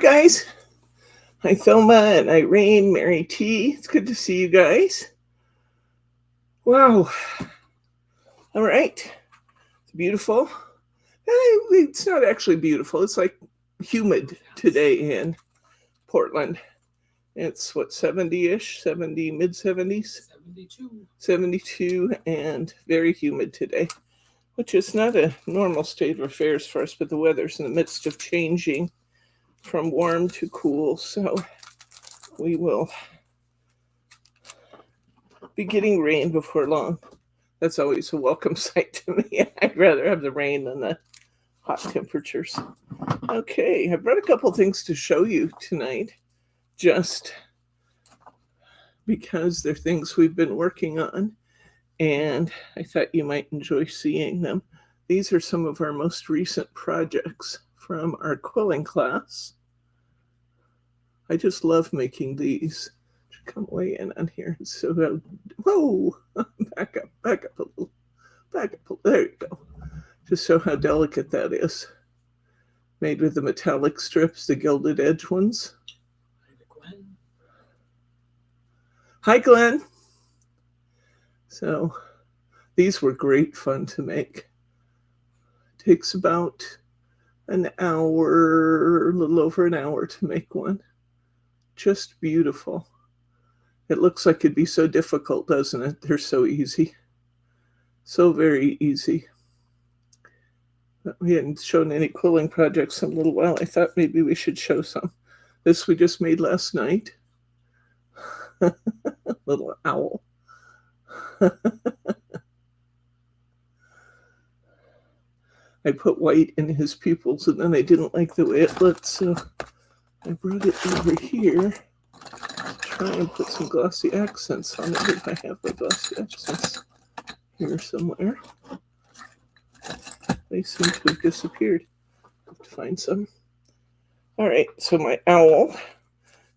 Guys, hi Thelma and Irene, Mary T. It's good to see you guys. Wow. All right. It's beautiful. It's not actually beautiful. It's like humid today in Portland. It's what, 70-ish, 70, mid 70s? 72. 72 and very humid today, which is not a normal state of affairs for us, but the weather's in the midst of changing from warm to cool, so we will be getting rain before long. That's always a welcome sight to me. I'd rather have the rain than the hot temperatures. Okay, I brought a couple things to show you tonight, just because they're things we've been working on, and I thought you might enjoy seeing them. These are some of our most recent projects from our quilling class. I just love making these. Come way in on here. So, whoa, back up a little, back up a little. There you go. Just show how delicate that is. Made with the metallic strips, the gilded edge ones. Hi, Glenn. So, these were great fun to make. It takes about an hour, a little over an hour to make one. Just beautiful. It looks like it'd be so difficult, doesn't it? They're so easy. So very easy. But we hadn't shown any quilling projects in a little while. I thought maybe we should show some. This we just made last night. Little owl. I put white in his pupils and then I didn't like the way it looked, so I brought it over here to try and put some glossy accents on it if I have the glossy accents here somewhere. They seem to have disappeared. I have to find some. All right, so my owl.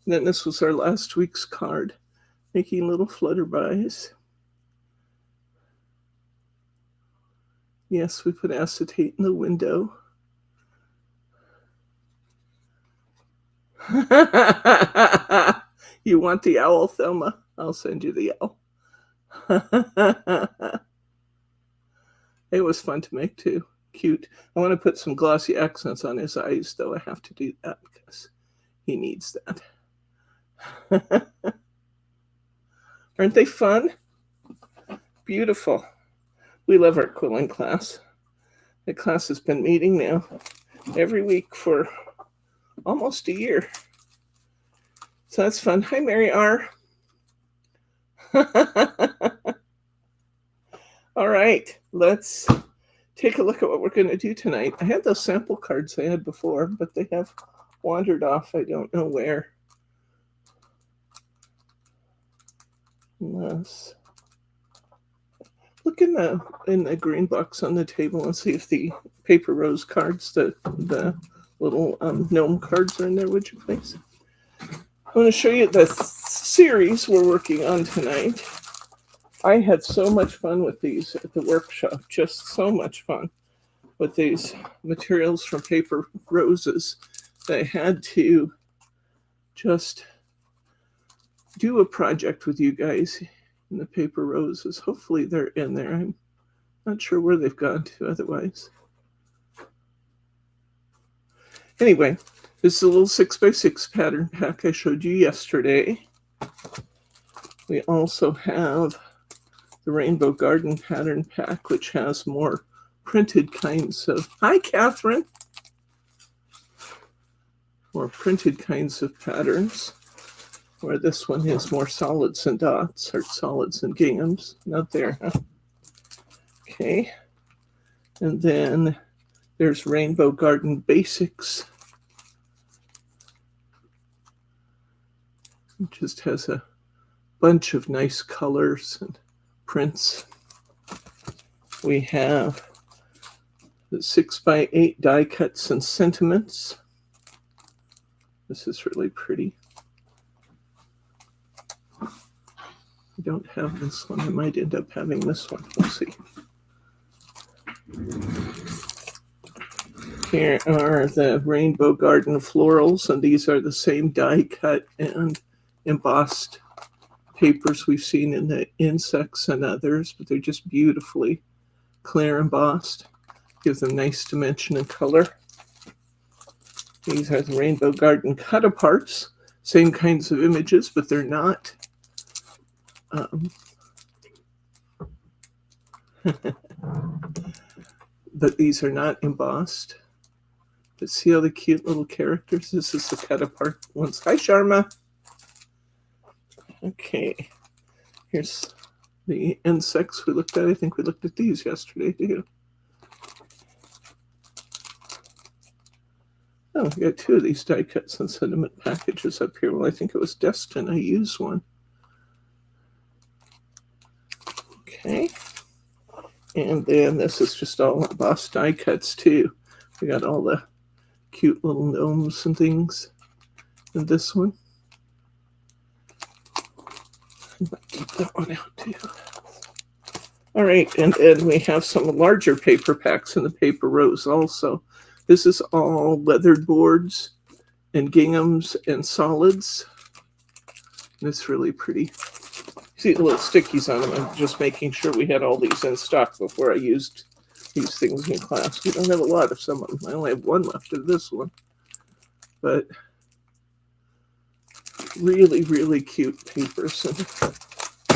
And then this was our last week's card, making little flutterbys. Yes, we put acetate in the window. You want the owl, Thelma? I'll send you the owl. It was fun to make too. Cute. I want to put some glossy accents on his eyes, though. I have to do that because he needs that. Aren't they fun? Beautiful. We love our quilling class. The class has been meeting now every week for almost a year. So that's fun. Hi, Mary R. All right, let's take a look at what we're going to do tonight. I had those sample cards I had before, but they have wandered off. I don't know where. Unless look in the green box on the table and see if the paper rose cards, the little gnome cards are in there, would you please? I want to show you the series we're working on tonight. I had so much fun with these at the workshop, just so much fun with these materials from Paper Roses that I had to just do a project with you guys in the Paper Roses. Hopefully they're in there. I'm not sure where they've gone to otherwise. Anyway, this is a little 6x6 pattern pack I showed you yesterday. We also have the Rainbow Garden pattern pack, which has more printed kinds of... Hi, Catherine! More printed kinds of patterns, where this one has more solids and dots, or solids and ginghams. Not there, huh? Okay. And then there's Rainbow Garden Basics. It just has a bunch of nice colors and prints. We have the 6x8 die cuts and sentiments. This is really pretty. I don't have this one. I might end up having this one. We'll see. Here are the Rainbow Garden florals, and these are the same die cut and embossed papers we've seen in the insects and others, but they're just beautifully clear embossed. Gives them nice dimension and color. These are the Rainbow Garden cut aparts. Same kinds of images, but they're not but these are not embossed. But see all the cute little characters? This is the cut apart ones. Hi, Sharma. Okay, here's the insects we looked at. I think we looked at these yesterday too. Oh, we got two of these die cuts and sentiment packages up here. Well, I think it was Destin. I used one. Okay. And then this is just all embossed die cuts too. We got all the cute little gnomes and things in this one. I might keep that one out too. All right, and then we have some larger paper packs in the paper rose also. This is all weathered boards and ginghams and solids. And it's really pretty. See the little stickies on them. I'm just making sure we had all these in stock before I used these things in class. We don't have a lot of some of them. I only have one left of this one. But really, really cute papers and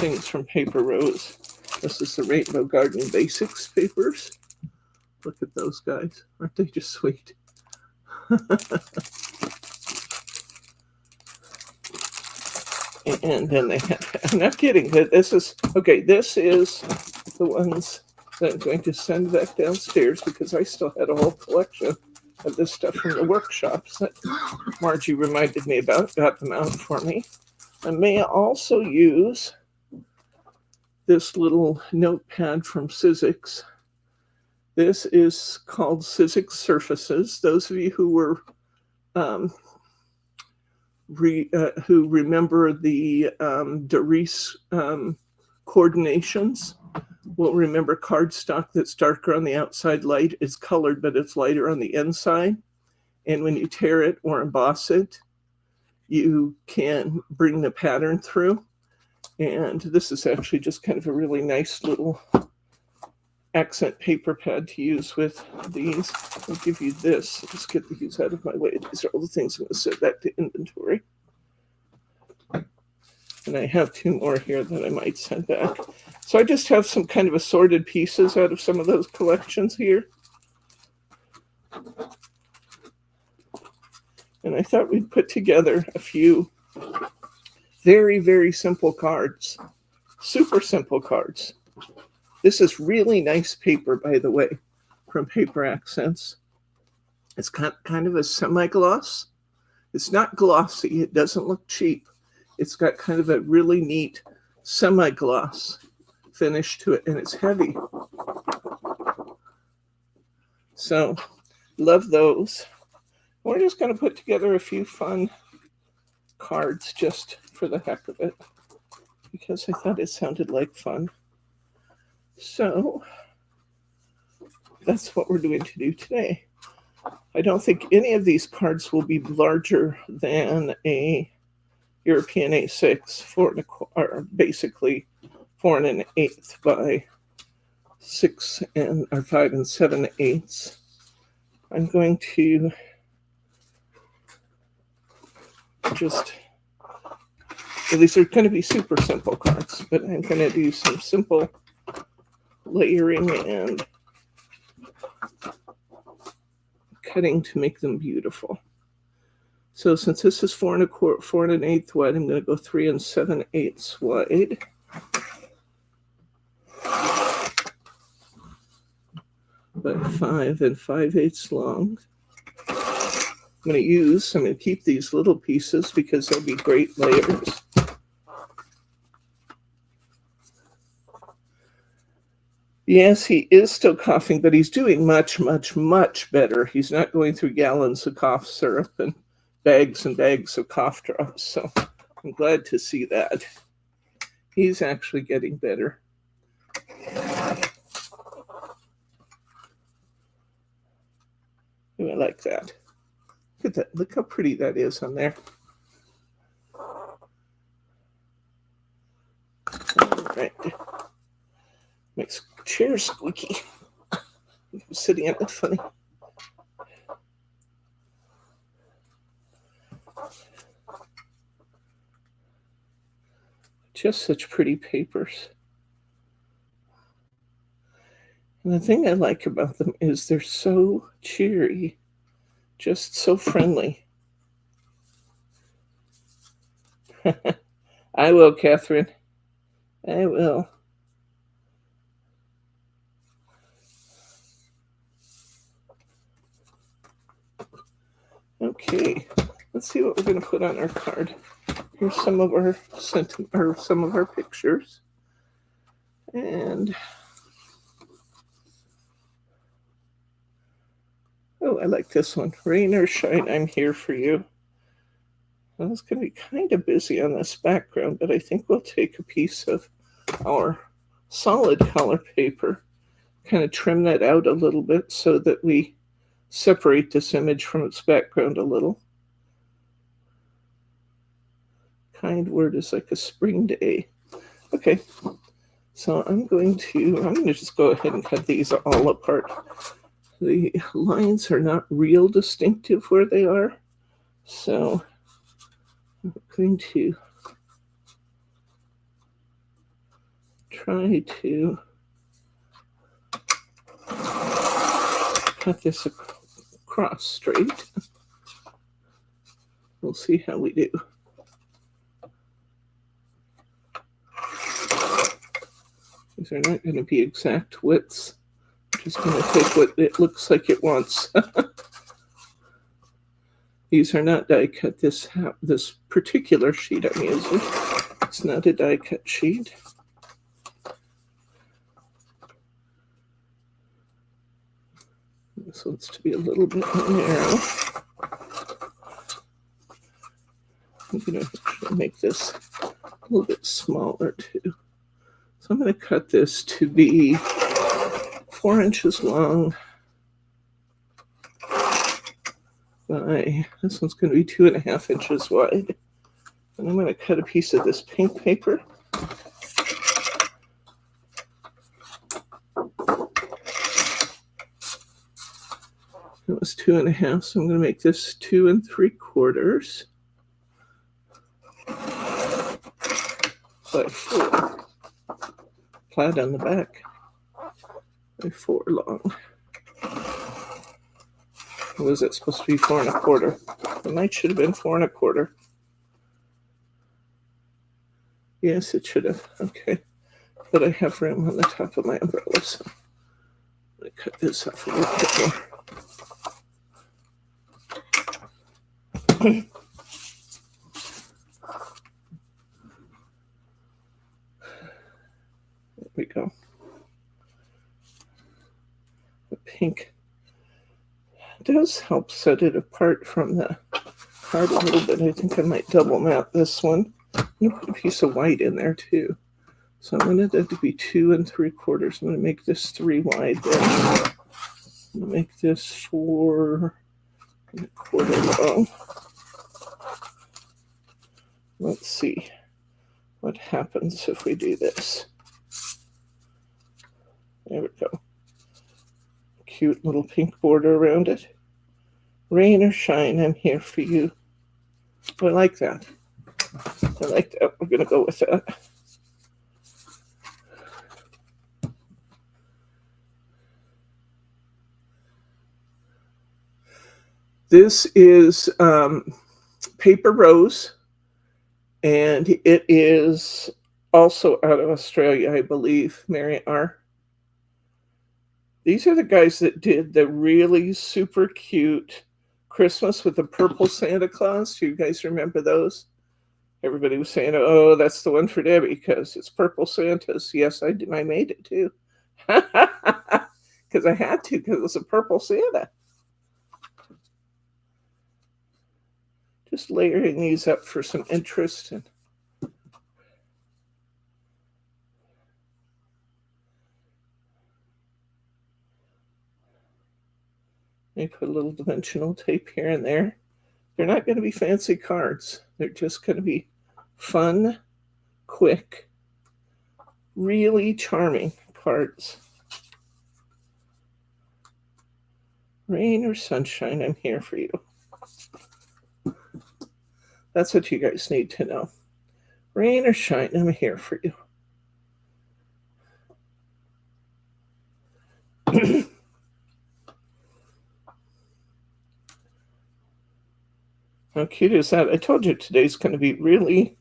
things from Paper Rose. This is the Rainbow Garden Basics papers. Look at those guys. Aren't they just sweet? And then they have, I'm not kidding, this is, okay, this is the ones that I'm going to send back downstairs because I still had a whole collection of this stuff from the workshops that Margie reminded me about, got them out for me. I may also use this little notepad from Sizzix. This is called Sizzix Surfaces. Those of you who were who remember the Doris coordinations will remember cardstock that's darker on the outside, light is colored, but it's lighter on the inside. And when you tear it or emboss it, you can bring the pattern through. And this is actually just kind of a really nice little accent paper pad to use with these. I'll give you this. Let's get these out of my way. These are all the things I'm going to set back to inventory. And I have two more here that I might send back. So I just have some kind of assorted pieces out of some of those collections here. And I thought we'd put together a few very, very simple cards. Super simple cards. This is really nice paper, by the way, from Paper Accents. It's kind of a semi-gloss. It's not glossy. It doesn't look cheap. It's got kind of a really neat semi-gloss finish to it, and it's heavy. So, love those. We're just going to put together a few fun cards just for the heck of it, because I thought it sounded like fun. So that's what we're going to do today. I don't think any of these cards will be larger than a European A6, or basically 4 1/8 by 6 and or 5 7/8. I'm going to just, these are going to be super simple cards, but I'm going to do some simple layering and cutting to make them beautiful. So since this is 4 1/8 wide, I'm going to go 3 7/8 wide. By 5 5/8 long. I'm going to keep these little pieces because they'll be great layers. Yes, he is still coughing, but he's doing much, much, much better. He's not going through gallons of cough syrup and bags of cough drops. So I'm glad to see that. He's actually getting better. I like that. Look at that. Look how pretty that is on there. All right. Makes chair squeaky. I'm sitting on it funny. Just such pretty papers. And the thing I like about them is they're so cheery, just so friendly. I will, Catherine. I will. Okay, let's see what we're going to put on our card. Here's some of our some of our pictures, and oh, I like this one. Rain or shine, I'm here for you. Well, it's going to be kind of busy on this background, but I think we'll take a piece of our solid color paper, kind of trim that out a little bit so that we separate this image from its background a little. Kind word is like a spring day. Okay, so I'm going to just go ahead and cut these all apart. The lines are not real distinctive where they are, so I'm going to try to cut this across straight. We'll see how we do. These are not going to be exact widths. I'm just going to take what it looks like it wants. These are not die cut. This particular sheet I'm using, it's not a die cut sheet. This wants to be a little bit more narrow. I'm going to actually make this a little bit smaller too. So I'm going to cut this to be 4 inches long by, this one's going to be 2.5 inches wide. And I'm going to cut a piece of this pink paper. It was 2.5, so I'm going to make this 2 3/4 by 4. Plaid on the back by 4 long. Or was it supposed to be 4 1/4? It might should have been 4 1/4. Yes, it should have. Okay, but I have room on the top of my umbrella, so I'm going to cut this off a little bit more. There we go. The pink does help set it apart from the card a little bit. I think I might double mat this one. I'm going to put a piece of white in there too. So I wanted that to be 2 3/4. I'm going to make this 3 wide there. I'm going to make this 4 1/4 long. Let's see what happens if we do this. There we go. Cute little pink border around it. Rain or shine, I'm here for you. I like that. I like that. We're going to go with that. This is Paper Rose, and it is also out of Australia, I believe, Mary R. These are the guys that did the really super cute Christmas with the purple Santa Claus. Do you guys remember those? Everybody was saying, oh, that's the one for Debbie because it's purple Santas. Yes, I did. I made it too. Because I had to, because it was a purple Santa. Just layering these up for some interest. I put a little dimensional tape here and there. They're not going to be fancy cards. They're just going to be fun, quick, really charming cards. Rain or sunshine, I'm here for you. That's what you guys need to know. Rain or shine, I'm here for you. How cute is that? I told you today's going to be really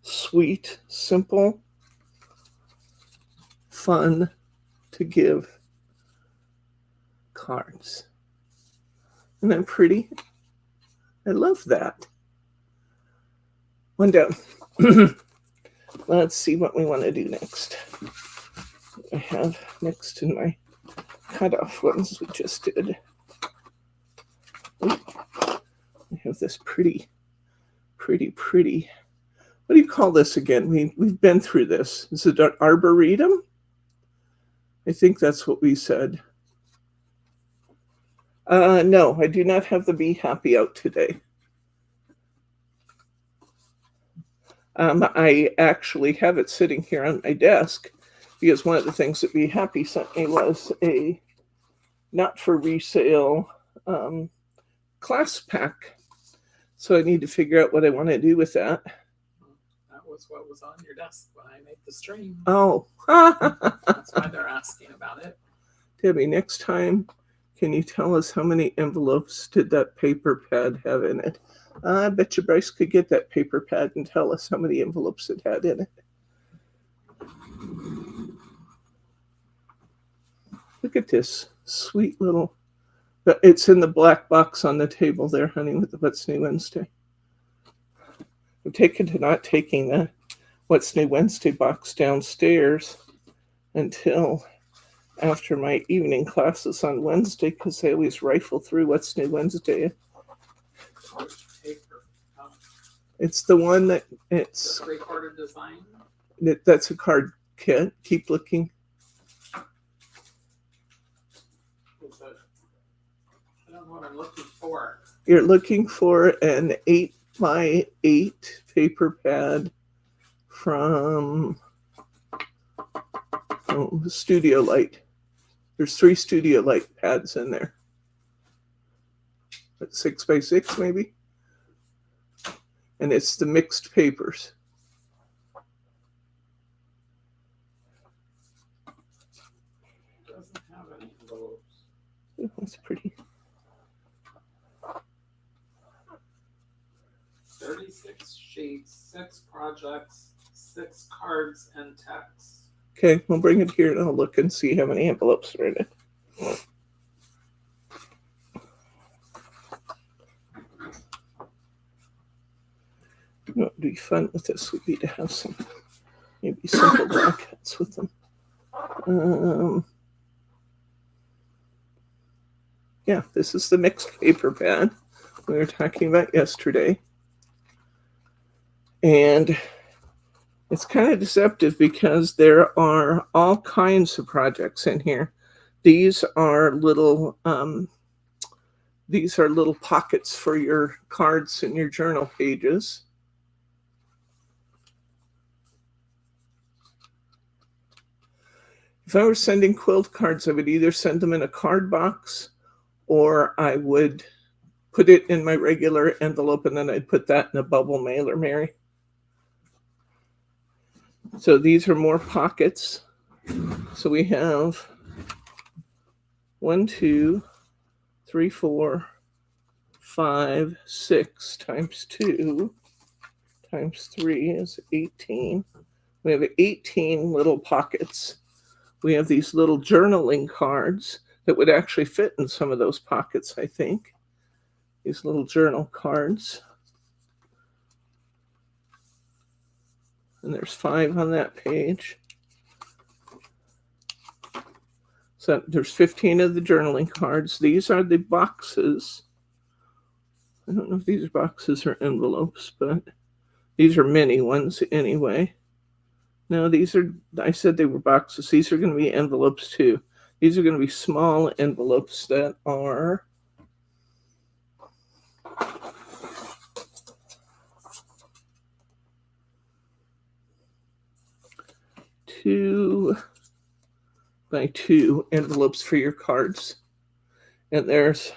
sweet, simple, fun to give cards. Isn't that pretty? I love that. One down. Let's see what we want to do next. I have next in my cutoff ones we just did. I have this pretty. What do you call this again? We've been through this. Is it an arboretum? I think that's what we said. No, I do not have the Be Happy out today. I actually have it sitting here on my desk because one of the things that Be Happy sent me was a not for resale class pack. So I need to figure out what I want to do with that. That was what was on your desk when I made the stream. Oh. That's why they're asking about it. Debbie, next time, can you tell us how many envelopes did that paper pad have in it? I bet you Bryce could get that paper pad and tell us how many envelopes it had in it. Look at this sweet little... It's in the black box on the table there, honey, with the What's New Wednesday. I'm taken to not taking the What's New Wednesday box downstairs until after my evening classes on Wednesday because I always rifle through What's New Wednesday. It's the one that it's... The 3/4 design? That's a card kit. Keep looking. I don't know what I'm looking for. You're looking for an 8x8 paper pad from Studio Light. There's 3 Studio Light pads in there. That's 6x6 maybe. And it's the mixed papers. It doesn't have any envelopes. Oh, that's pretty. 36 sheets, 6 projects, 6 cards, and text. Okay, we'll bring it here and I'll look and see how many envelopes are in it. What would be fun with this would be to have some maybe simple brackets with them. Yeah, this is the mixed paper pad we were talking about yesterday. And it's kind of deceptive because there are all kinds of projects in here. These are little pockets for your cards and your journal pages. If I were sending quilt cards, I would either send them in a card box or I would put it in my regular envelope and then I'd put that in a bubble mailer, Mary. So these are more pockets. So we have 1, 2, 3, 4, 5, 6 times 2 times 3 is 18. We have 18 little pockets. We have these little journaling cards that would actually fit in some of those pockets, I think. These little journal cards. And there's 5 on that page. So there's 15 of the journaling cards. These are the boxes. I don't know if these are boxes or envelopes, but these are mini ones anyway. No, these are, I said they were boxes. These are going to be envelopes too. These are going to be small envelopes that are 2 by 2 envelopes for your cards. And there's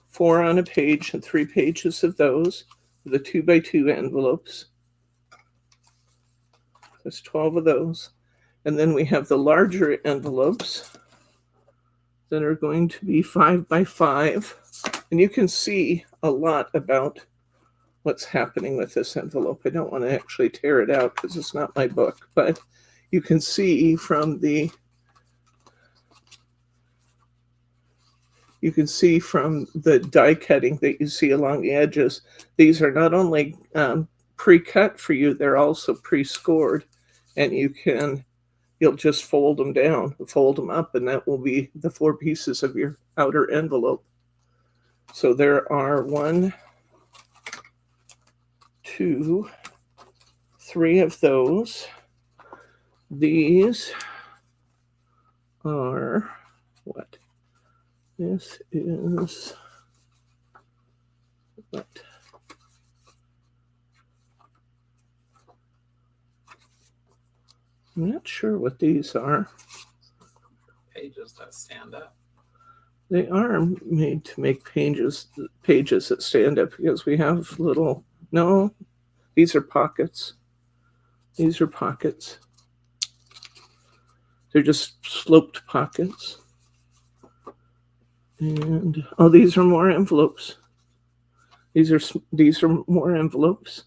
4 on a page and 3 pages of those, the 2 by 2 envelopes. There's 12 of those. And then we have the larger envelopes that are going to be 5 by 5. And you can see a lot about what's happening with this envelope. I don't want to actually tear it out because it's not my book, but you can see from the die cutting that you see along the edges, these are not only pre-cut for you, they're also pre-scored, and you'll just fold them down, fold them up, and that will be the 4 pieces of your outer envelope. So there are 1, 2, 3 of those. These are what? This is what? I'm not sure what these are. Pages that stand up. They are made to make pages that stand up because we have little, no, these are pockets. These are pockets. They're just sloped pockets. And, oh, these are more envelopes. These are more envelopes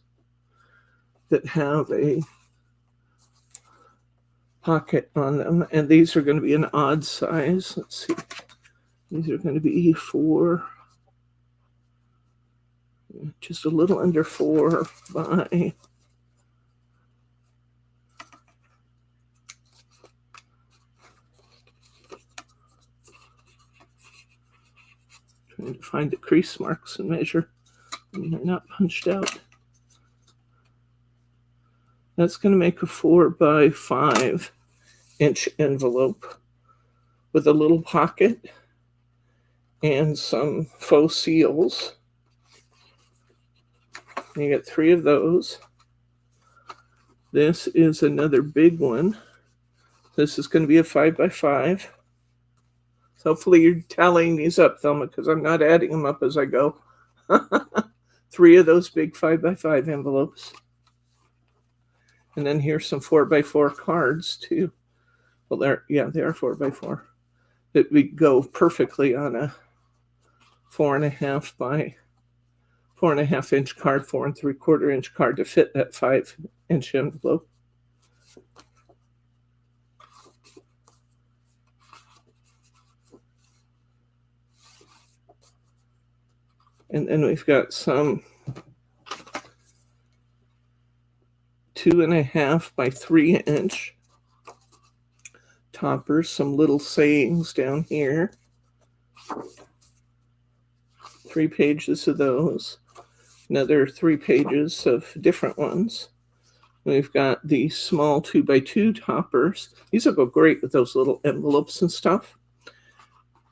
that have a pocket on them. And these are going to be an odd size. Let's see. These are going to be 4, just a little under 4 by 'trying to find the crease marks and measure. And they're not punched out. That's going to make a 4 by 5 inch envelope with a little pocket and some faux seals. You get 3 of those. This is another big one. This is going to be a 5 by 5. So hopefully you're tallying these up, Thelma, because I'm not adding them up as I go. 3 of those big 5 by 5 envelopes. And then here's some 4 by 4 cards too. Well, they are 4 by 4. That would go perfectly on a 4.5 by 4.5 inch card, 4 3/4 inch card to fit that 5 inch envelope. And then we've got some 2.5 by 3 inch toppers, some little sayings down here. 3 pages of those. Another 3 pages of different ones. We've got the small 2 by 2 toppers. These will go great with those little envelopes and stuff.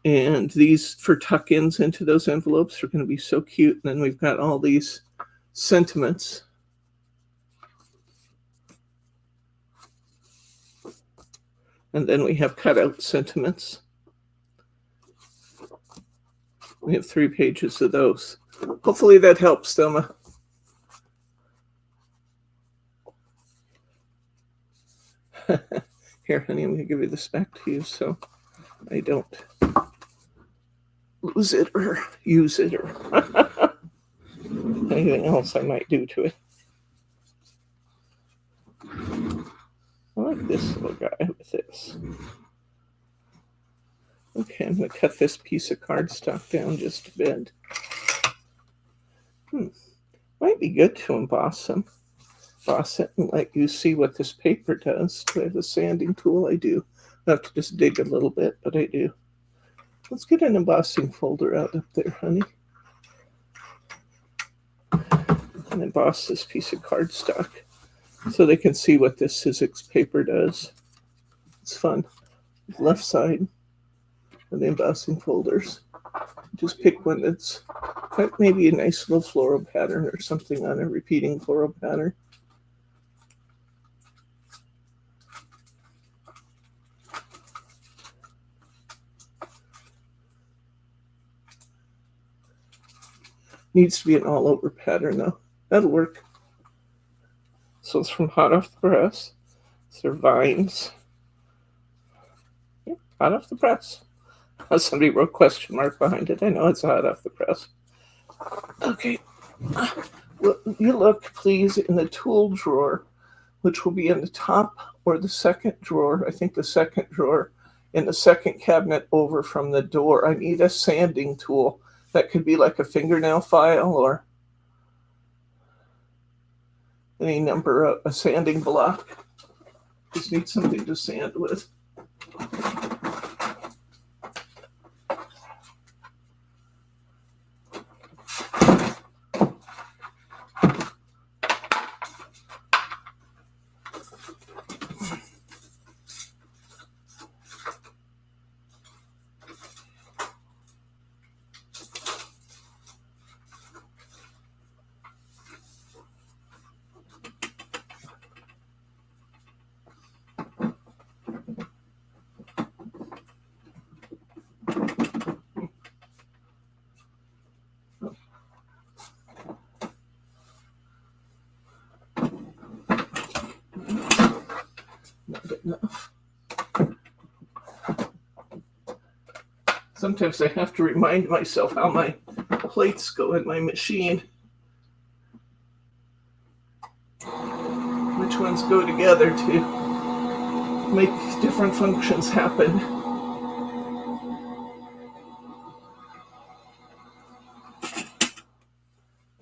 And these for tuck-ins into those envelopes are going to be so cute. And then we've got all these sentiments. And then we have cutout sentiments. We have 3 pages of those. Hopefully that helps, Thelma. Here, honey, I'm going to give you this back to you so I don't lose it or use it or anything else I might do to it. I like this little guy with this. Okay, I'm going to cut this piece of cardstock down just a bit. Might be good to emboss it and let you see what this paper does. Do I have a sanding tool? I do. I have to just dig a little bit, but I do. Let's get an embossing folder out up there, honey. And emboss this piece of cardstock so they can see what this Sizzix paper does. It's fun. Left side. of the embossing folders. Just pick one that's got maybe a nice little floral pattern or something on a repeating floral pattern. Needs to be an all-over pattern though. That'll work. So it's from Hot Off the Press. It's their vines. Yeah, hot off the press. Somebody wrote question mark behind it. I know it's hot off the press. Okay. Well, you look, please, in the tool drawer, which will be in the top or the second drawer. I think the second drawer in the second cabinet over from the door. I need a sanding tool. That could be like a fingernail file or any number of a sanding block. Just need something to sand with. Not enough. Sometimes I have to remind myself how my plates go in my machine. Which ones go together to make different functions happen.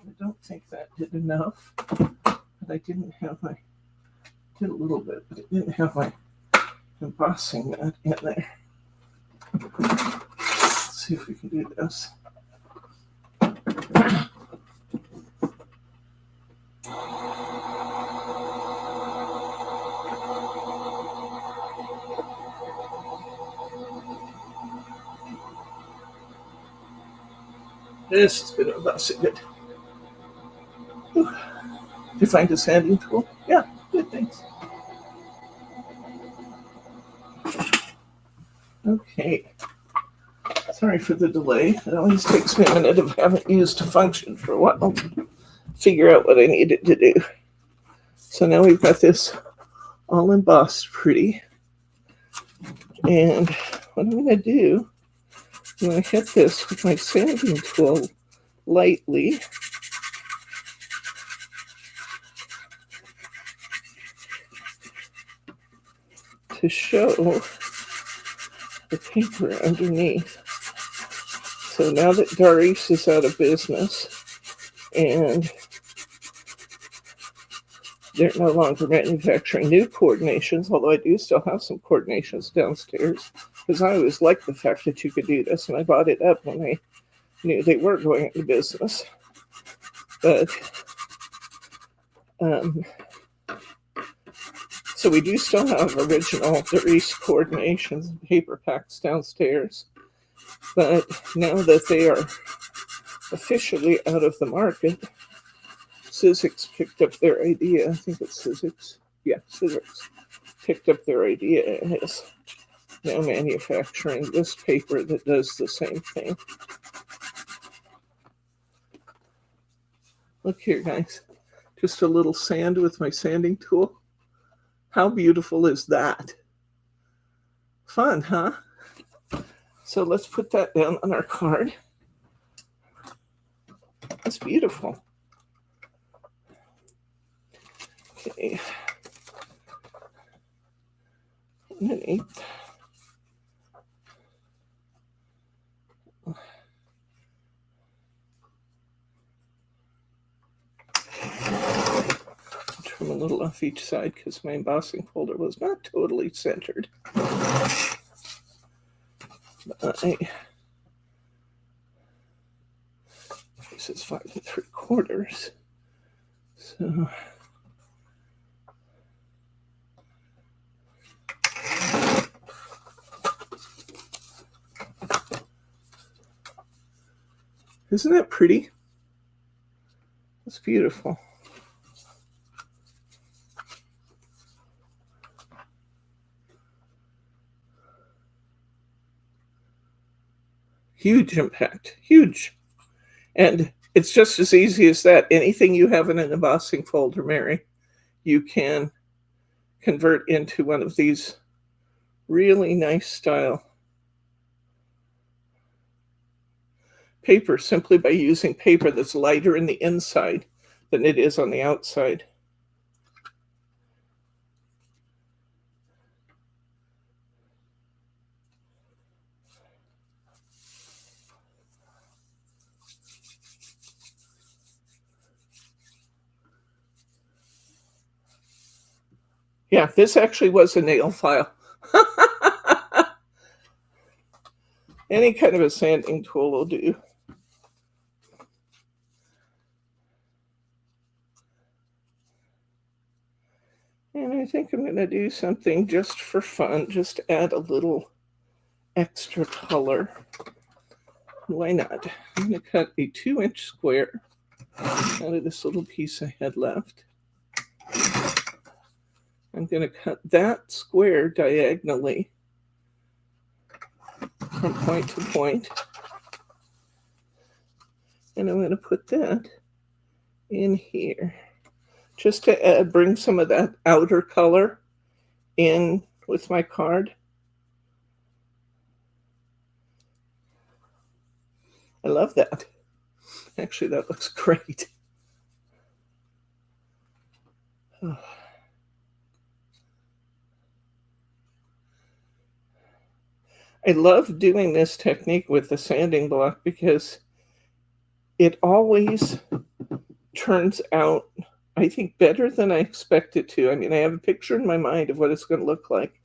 I don't think that did enough, but I didn't have my, did a little bit, but it didn't have my embossing mat in there. Let's see if we can do this. This is going to emboss it good. Did you find a sanding tool? Yeah, good, thanks. Okay. Sorry for the delay. It always takes me a minute if I haven't used a function for a while to figure out what I needed to do. So now we've got this all embossed pretty. And what I'm going to do, I'm going to hit this with my sanding tool lightly. To show the paper underneath. So now that Doris is out of business and they're no longer manufacturing new coordinations, although I do still have some coordinations downstairs, because I always liked the fact that you could do this, and I bought it up when I knew they were going into business. But so we do still have original Doris coordinations and paper packs downstairs. But now that they are officially out of the market, Sizzix picked up their idea. I think it's Sizzix. Yeah, Sizzix picked up their idea and is now manufacturing this paper that does the same thing. Look here, guys. Just a little sand with my sanding tool. How beautiful is that? Fun, huh? So let's put that down on our card. That's beautiful. Okay. Underneath. Trim a little off each side because my embossing folder was not totally centered. This is 5 3/4. So Isn't that pretty? It's beautiful. Huge impact, huge. And it's just as easy as that. Anything you have in an embossing folder, Mary, you can convert into one of these really nice style paper simply by using paper that's lighter in the inside than it is on the outside. Yeah, this actually was a nail file. Any kind of a sanding tool will do. And I think I'm going to do something just for fun, just to add a little extra color. Why not? I'm going to cut a 2-inch square out of this little piece I had left. I'm going to cut that square diagonally from point to point. And I'm going to put that in here just to bring some of that outer color in with my card. I love that. Actually, that looks great. Oh. I love doing this technique with the sanding block because it always turns out, I think, better than I expect it to. I mean, I have a picture in my mind of what it's going to look like.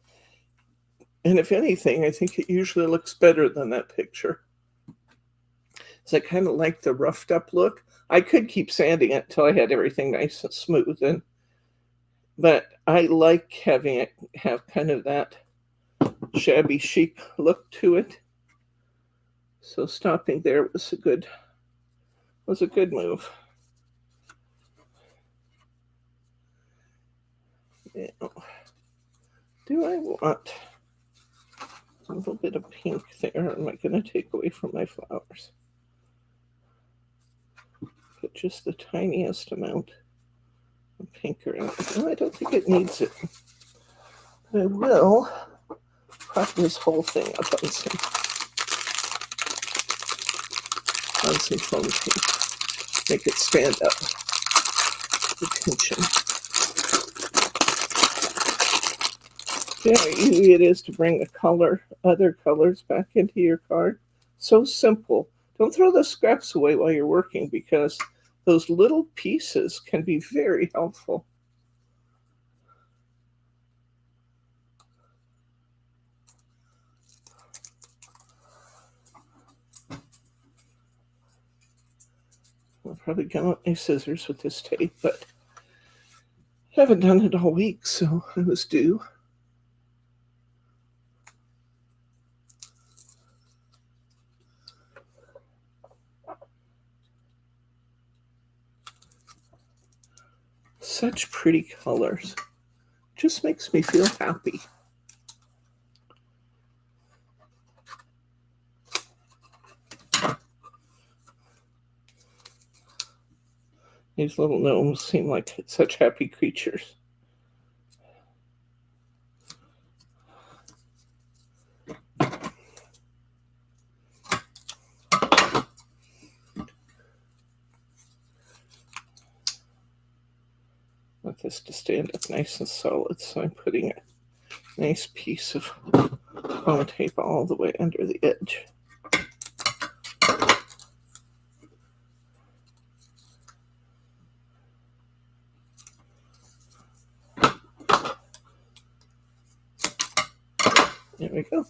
And if anything, I think it usually looks better than that picture. So I kind of like the roughed up look. I could keep sanding it until I had everything nice and smooth, but I like having it have kind of that shabby chic look to it. So stopping there was a good move. Now, do I want a little bit of pink there? Or am I going to take away from my flowers? Put just the tiniest amount of pink around. No, I don't think it needs it. But I will prop this whole thing up on some foam tape. Make it stand up. The tension. See how easy it is to bring the other colors back into your card? So simple. Don't throw the scraps away while you're working because those little pieces can be very helpful. I'll probably get out my scissors with this tape, but I haven't done it all week, so I was due. Such pretty colors. Just makes me feel happy. These little gnomes seem like such happy creatures. Want this to stand up nice and solid, so I'm putting a nice piece of foam tape all the way under the edge. There we go.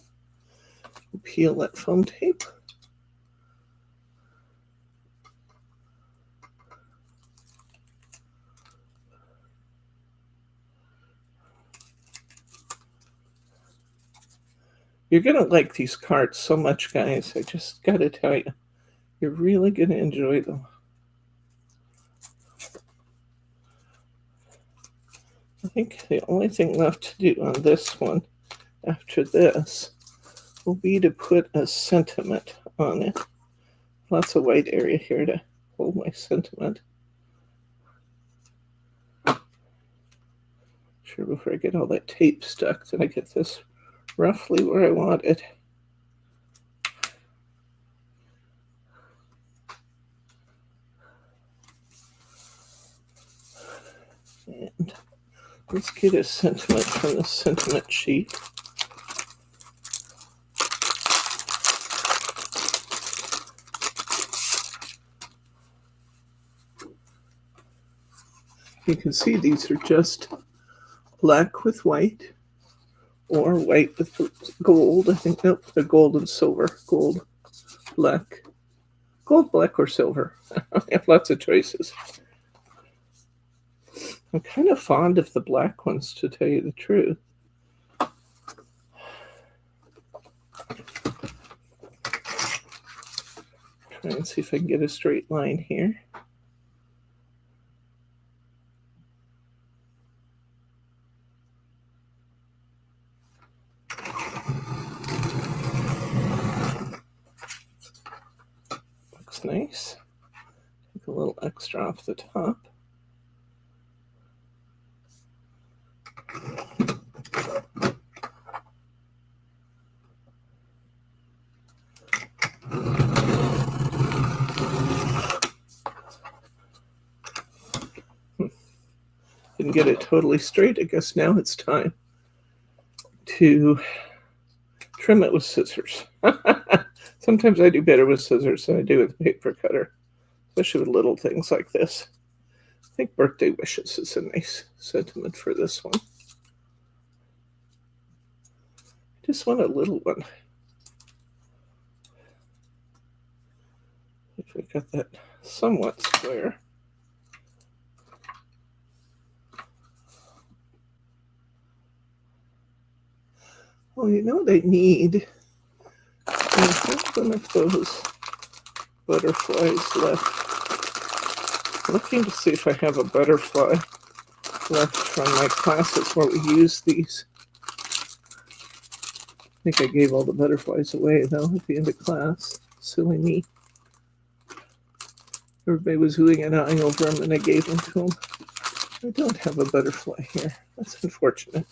Peel that foam tape. You're going to like these cards so much, guys. I just got to tell you. You're really going to enjoy them. I think the only thing left to do on this one after this will be to put a sentiment on it. Lots of white area here to hold my sentiment. Sure, before I get all that tape stuck, that I get this roughly where I want it. And let's get a sentiment from the sentiment sheet. You can see these are just black with white or white with gold. I think, nope, they're gold and silver. Gold, black, or silver. I have lots of choices. I'm kind of fond of the black ones, to tell you the truth. Try and see if I can get a straight line here. Looks nice. Take a little extra off the top. Didn't get it totally straight. I guess now it's time to trim it with scissors. Sometimes I do better with scissors than I do with a paper cutter, especially with little things like this. I think birthday wishes is a nice sentiment for this one. Just want a little one. If we got that somewhat square. Well, you know what I need? I have one of those butterflies left. I'm looking to see if I have a butterfly left from my classes where we use these. I think I gave all the butterflies away, though, at the end of class. Silly me. Everybody was oohing and eyeing over them, and I gave them to them. I don't have a butterfly here. That's unfortunate.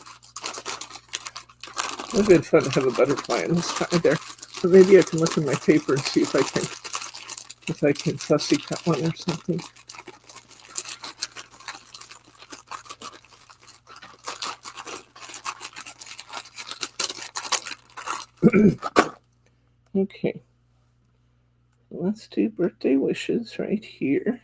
It would have been fun to have a butterfly in this time there. But maybe I can look in my paper and see if I can fussy cut one or something. Okay. Let's do birthday wishes right here.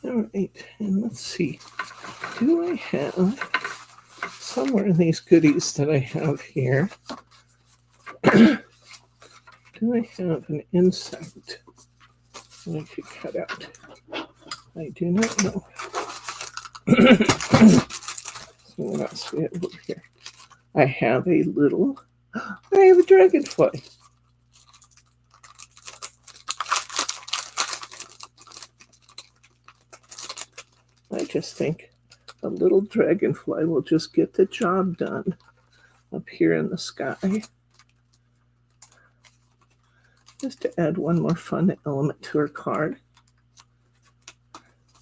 All right, and let's see. Do I have somewhere in these goodies that I have here? Do I have an insect that I could cut out? I do not know. So what else do we have over here? I have a little. I have a dragonfly. I just think a little dragonfly will just get the job done up here in the sky. Just to add one more fun element to her card.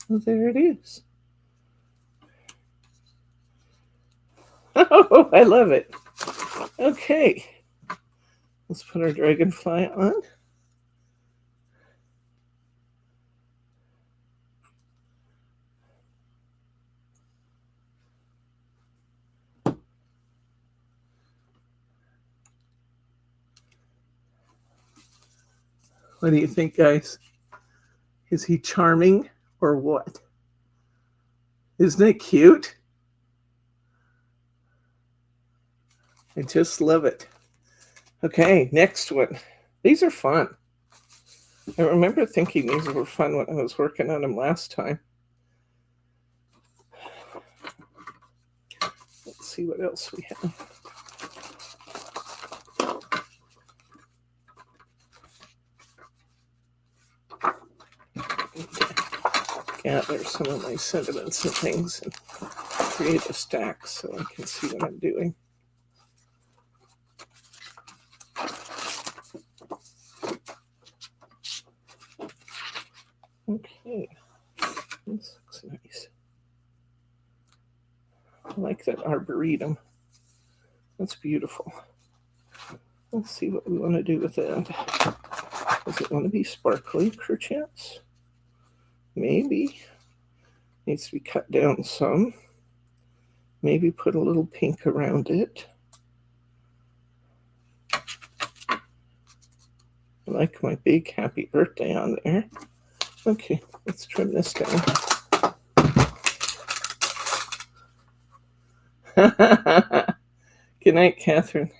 Well, there it is. Oh, I love it. Okay. Let's put our dragonfly on. What do you think, guys? Is he charming or what? Isn't it cute? I just love it. Okay, next one. These are fun. I remember thinking these were fun when I was working on them last time. Let's see what else we have. Gather some of my sentiments and things and create a stack so I can see what I'm doing. Okay, this looks nice. I like that arboretum. That's beautiful. Let's see what we want to do with that. Does it want to be sparkly, perchance? Maybe. Needs to be cut down some. Maybe put a little pink around it. I like my big happy birthday on there. Okay, let's trim this down. Good night, Catherine.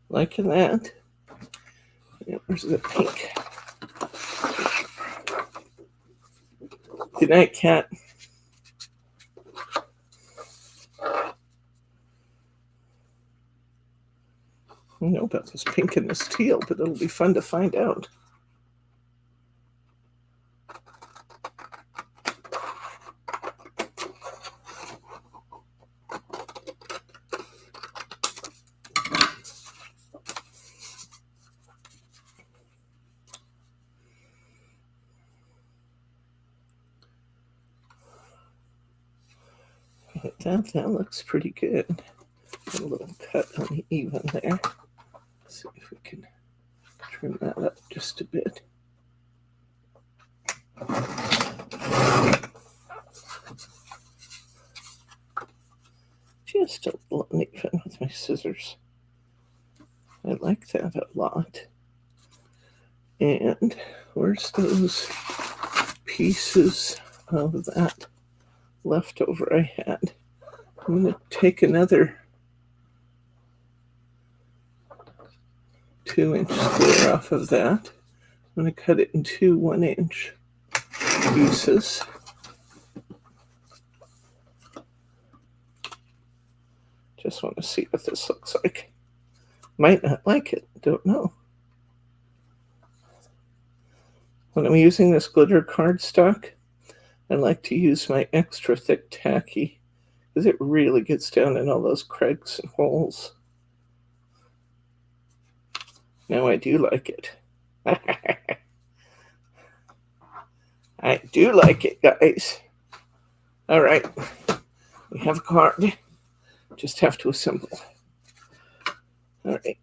Liking that. Yeah, where's the pink? Good night, cat. I don't know about this pink and this teal, but it'll be fun to find out. That looks pretty good. A little cut uneven there. Let's see if we can trim that up just a bit. Just a little uneven with my scissors. I like that a lot. And where's those pieces of that leftover I had? I'm going to take another 2-inch square off of that. I'm going to cut it in 2 1-inch pieces. Just want to see what this looks like. Might not like it, don't know. When I'm using this glitter cardstock, I like to use my extra thick tacky because it really gets down in all those cracks and holes. Now I do like it. I do like it, guys. All right, we have a card. Just have to assemble. All right.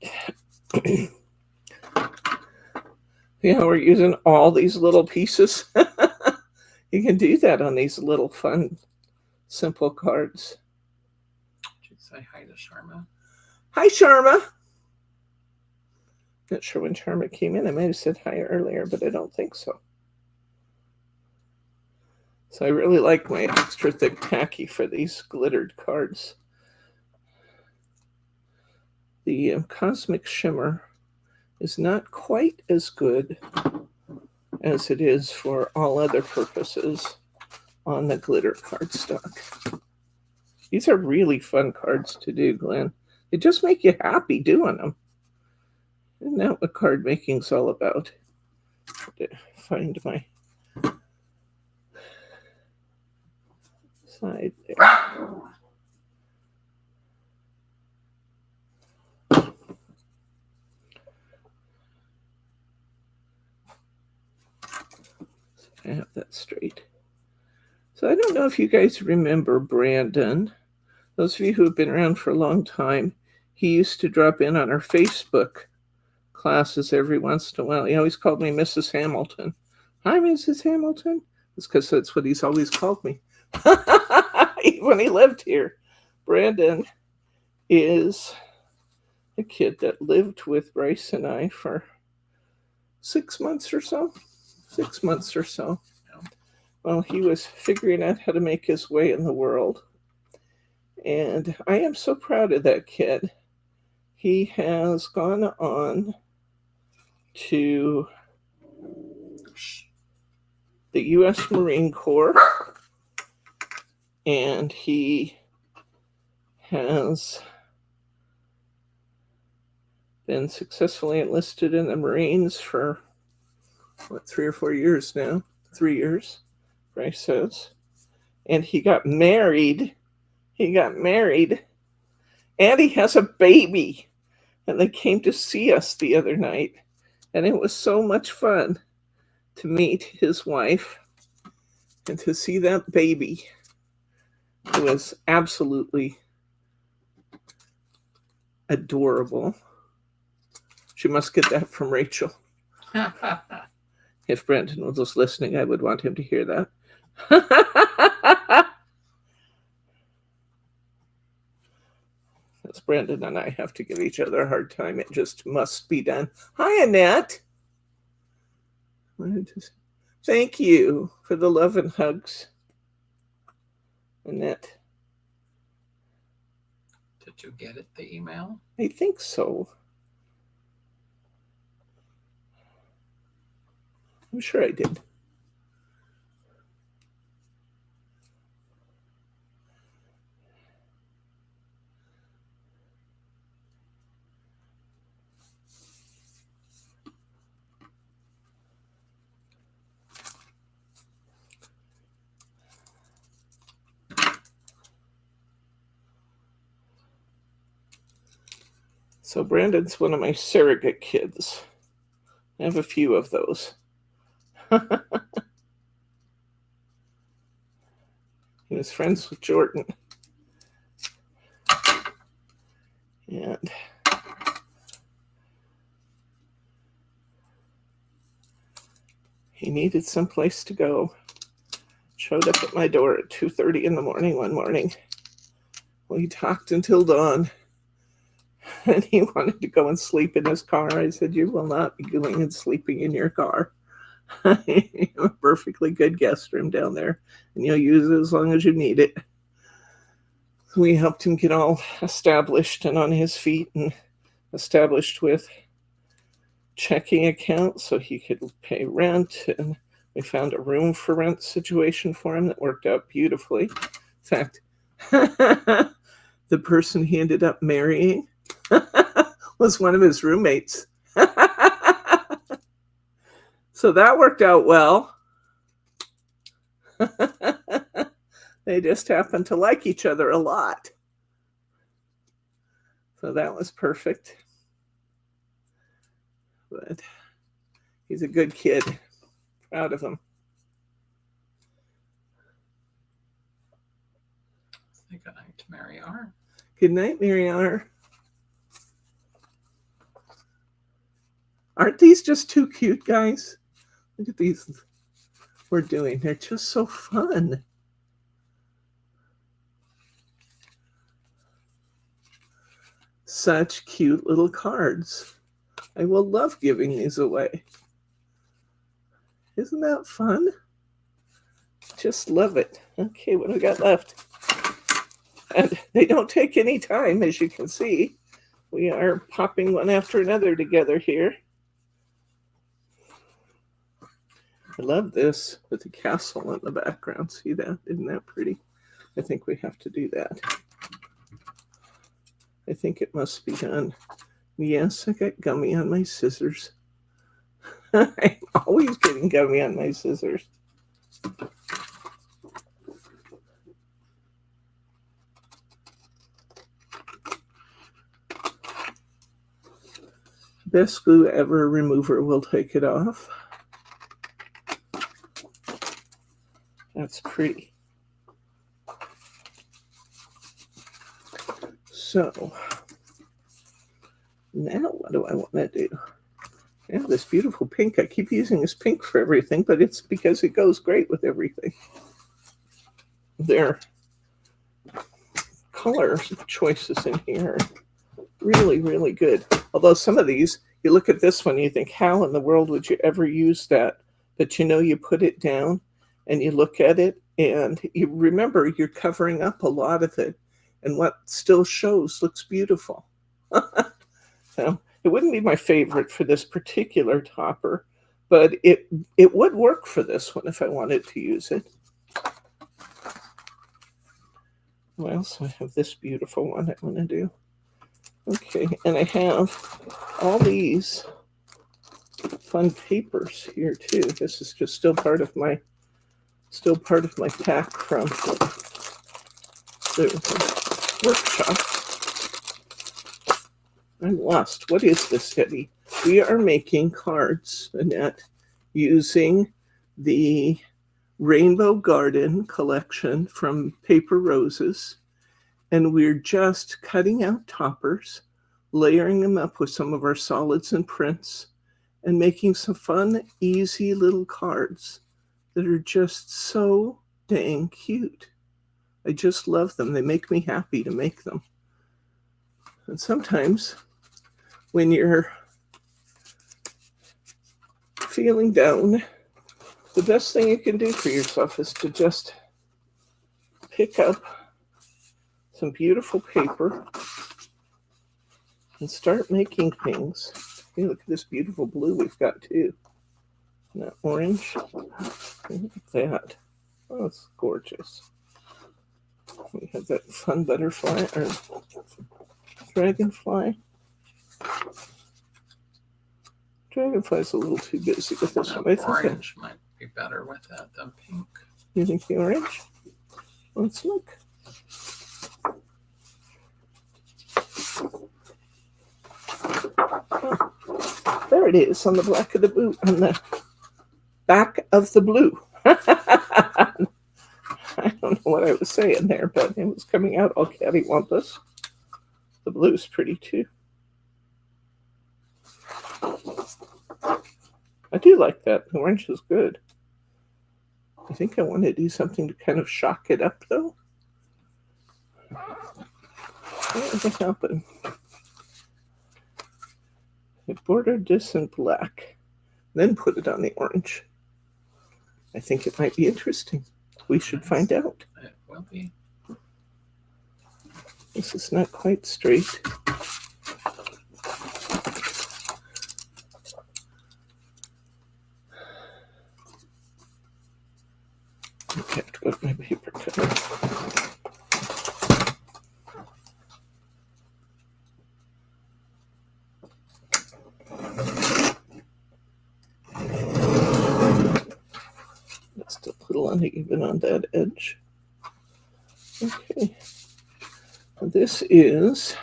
Yeah, we're using all these little pieces. You can do that on these little fun, simple cards. Did you say hi to Sharma? Hi, Sharma. Not sure when Sharma came in. I might have said hi earlier, but I don't think so. So I really like my extra thick tacky for these glittered cards. The Cosmic Shimmer is not quite as good as it is for all other purposes on the glitter cardstock. These are really fun cards to do, Glenn. They just make you happy doing them. Isn't that what card making's all about? Find my side there. I have that straight. So I don't know if you guys remember Brandon. Those of you who have been around for a long time, he used to drop in on our Facebook classes every once in a while. He always called me Mrs. Hamilton. Hi, Mrs. Hamilton. It's because that's what he's always called me. When he lived here. Brandon is a kid that lived with Bryce and I for 6 months or so. 6 months or so. Well, he was figuring out how to make his way in the world. And I am so proud of that kid. He has gone on to the U.S. Marine Corps, and he has been successfully enlisted in the Marines for, 3 or 4 years now? 3 years, Bryce says. And he got married. And he has a baby. And they came to see us the other night. And it was so much fun to meet his wife and to see that baby. It was absolutely adorable. She must get that from Rachel. If Brandon was listening, I would want him to hear that. As Brandon and I have to give each other a hard time. It just must be done. Hi, Annette. Thank you for the love and hugs, Annette. Did you get it, the email? I think so. I'm sure I did. So Brandon's one of my surrogate kids. I have a few of those. He was friends with Jordan. And he needed someplace to go. Showed up at my door at 2:30 in the morning one morning. We talked until dawn. And he wanted to go and sleep in his car. I said, you will not be going and sleeping in your car. You have a perfectly good guest room down there, and you'll use it as long as you need it. We helped him get all established and on his feet and established with checking accounts so he could pay rent. And we found a room for rent situation for him that worked out beautifully. In fact, the person he ended up marrying was one of his roommates. So that worked out well. They just happened to like each other a lot. So that was perfect. But he's a good kid. Proud of him. Say good night to Mary R. Good night, Mary R. Aren't these just too cute, guys? Look at these we're doing. They're just so fun. Such cute little cards. I will love giving these away. Isn't that fun? Just love it. Okay, what do we got left? And they don't take any time, as you can see. We are popping one after another together here. I love this with the castle in the background. See that? Isn't that pretty? I think we have to do that. I think it must be done. Yes, I got gummy on my scissors. I'm always getting gummy on my scissors. Best glue ever. Remover will take it off. That's pretty. So, now what do I want to do? Yeah, this beautiful pink. I keep using this pink for everything, but it's because it goes great with everything. Their color choices in here are really, really good. Although some of these, you look at this one, you think, how in the world would you ever use that? But you know, you put it down and you look at it and you remember you're covering up a lot of it. And what still shows looks beautiful. So it wouldn't be my favorite for this particular topper, but it would work for this one if I wanted to use it. What else? I have this beautiful one I want to do. Okay, and I have all these fun papers here too. This is just still part of my pack from the workshop. I'm lost. What is this, Debbie? We are making cards, Annette, using the Rainbow Garden collection from Paper Roses. And we're just cutting out toppers, layering them up with some of our solids and prints, and making some fun, easy little cards that are just so dang cute. I just love them. They make me happy to make them. And sometimes when you're feeling down, the best thing you can do for yourself is to just pick up some beautiful paper and start making things. Hey, look at this beautiful blue we've got too. And that orange. Look at that. Oh, it's gorgeous. We have that fun butterfly or dragonfly. Dragonfly's a little too busy with this one. I think orange might be better with that than pink. You think the orange? Let's look. Oh, there it is on the back of the boot, on the back of the blue. I don't know what I was saying there, but it was coming out all cattywampus. The blue's pretty too. I do like that. The orange is good. I think I want to do something to kind of shock it up, though. What would happen? I bordered this in black, then put it on the orange. I think it might be interesting. We should find out. It will be. This is not quite straight. I have to go to my paper cutter. Just a little uneven on that edge. Okay. This is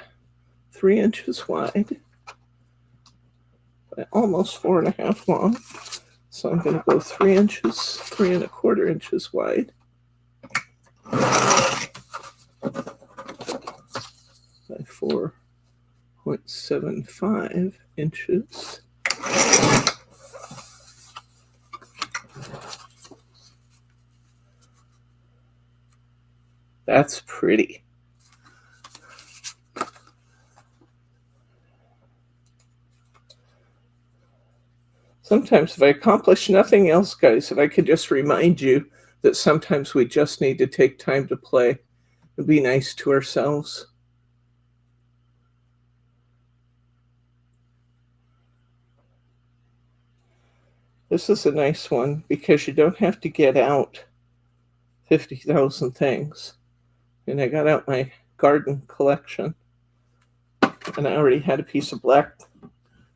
3 inches wide by almost 4.5 long. So I'm going to go 3 inches, 3¼ inches wide. By 4.75 inches. That's pretty. Sometimes if I accomplish nothing else, guys, if I could just remind you that sometimes we just need to take time to play and be nice to ourselves. This is a nice one because you don't have to get out 50,000 things. And I got out my garden collection. And I already had a piece of black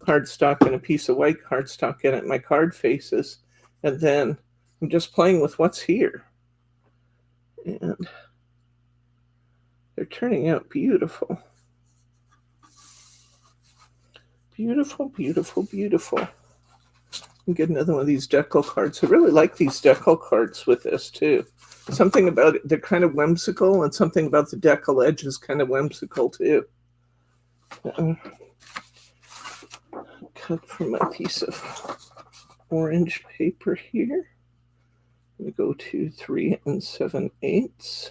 cardstock and a piece of white cardstock in it, my card faces. And then I'm just playing with what's here. And they're turning out beautiful. Beautiful, beautiful, beautiful. And get another one of these deco cards. I really like these deco cards with this too. Something about it, they're kind of whimsical, and something about the decal edge is kind of whimsical too. cut from my piece of orange paper here. I'm going to go to 3 7/8.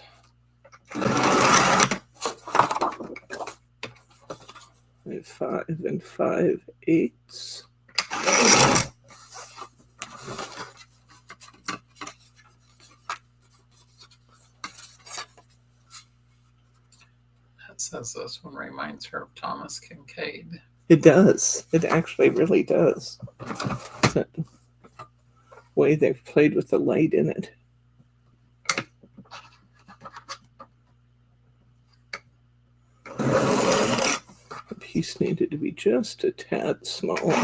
And 5 5/8. That says this one reminds her of Thomas Kincaid. It does. It actually really does. That way they've played with the light in it. The piece needed to be just a tad smaller.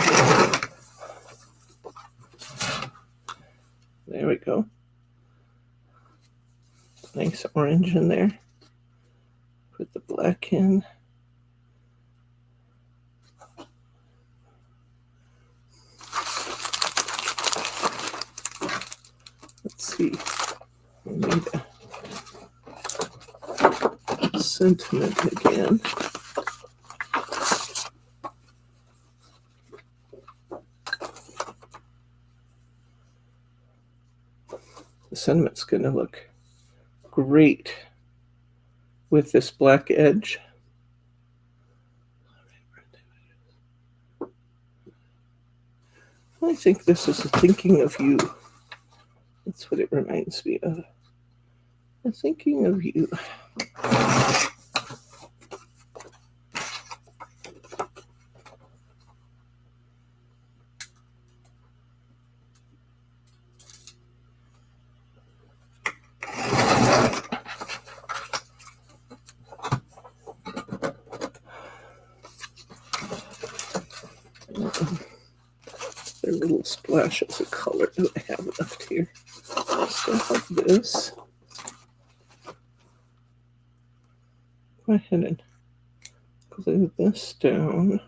There we go. Nice orange in there. Put the black in. Let's see. We need a sentiment again. The sentiment's going to look great with this black edge. I think this is a thinking of you. That's what it reminds me of. A thinking of you. There are little splashes of color that I have left here. So I have this. Go ahead and glue this down.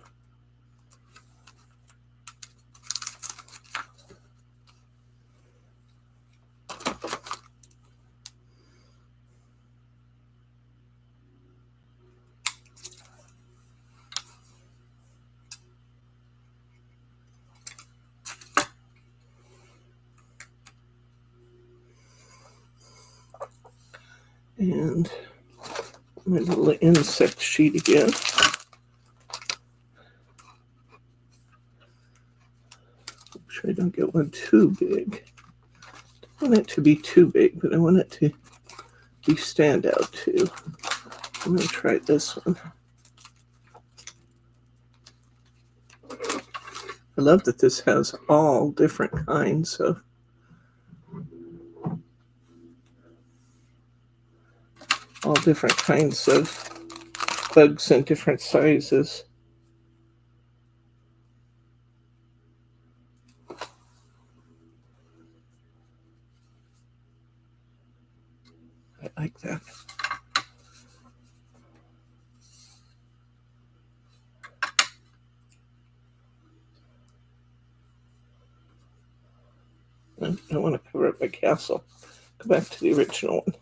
And my little insect sheet again. Make sure I don't get one too big. I don't want it to be too big, but I want it to be standout too. I'm going to try this one. I love that this has all different kinds of bugs in different sizes. I like that. I don't want to cover up my castle. Go back to the original one.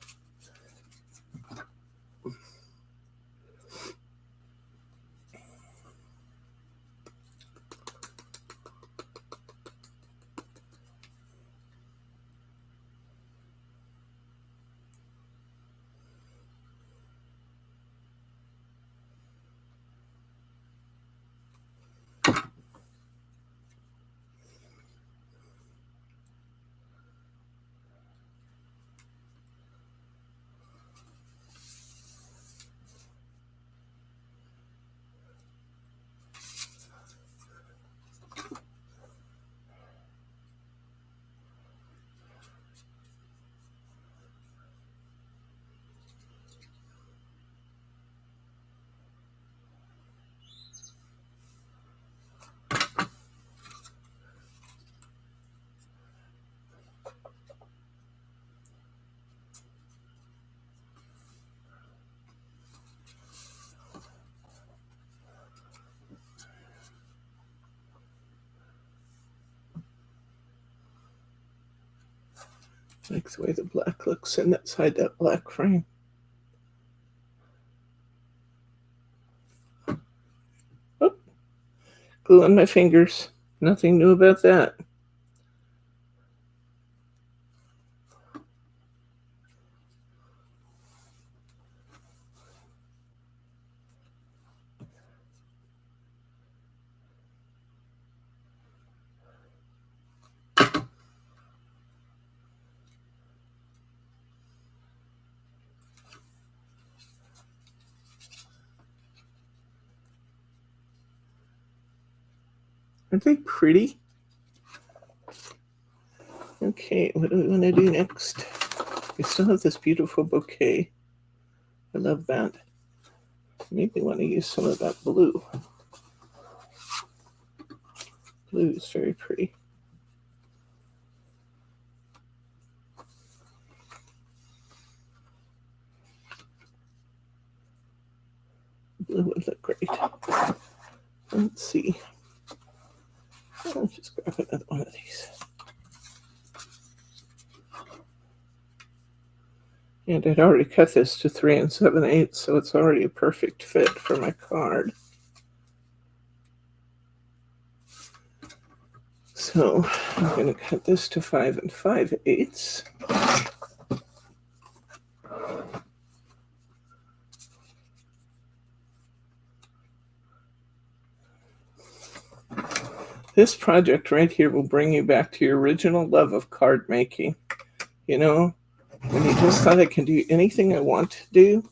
I like the way the black looks inside that black frame. Oh, Glue on my fingers. Nothing new about that. Aren't they pretty? Okay, what do we want to do next? We still have this beautiful bouquet. I love that. Maybe want to use some of that blue. Blue is very pretty. Blue would look great. Let's see. I'll just grab another one of these. And I'd already cut this to 3 7/8, so it's already a perfect fit for my card. So I'm going to cut this to 5 5/8. This project right here will bring you back to your original love of card making. You know, when you just thought I can do anything I want to do,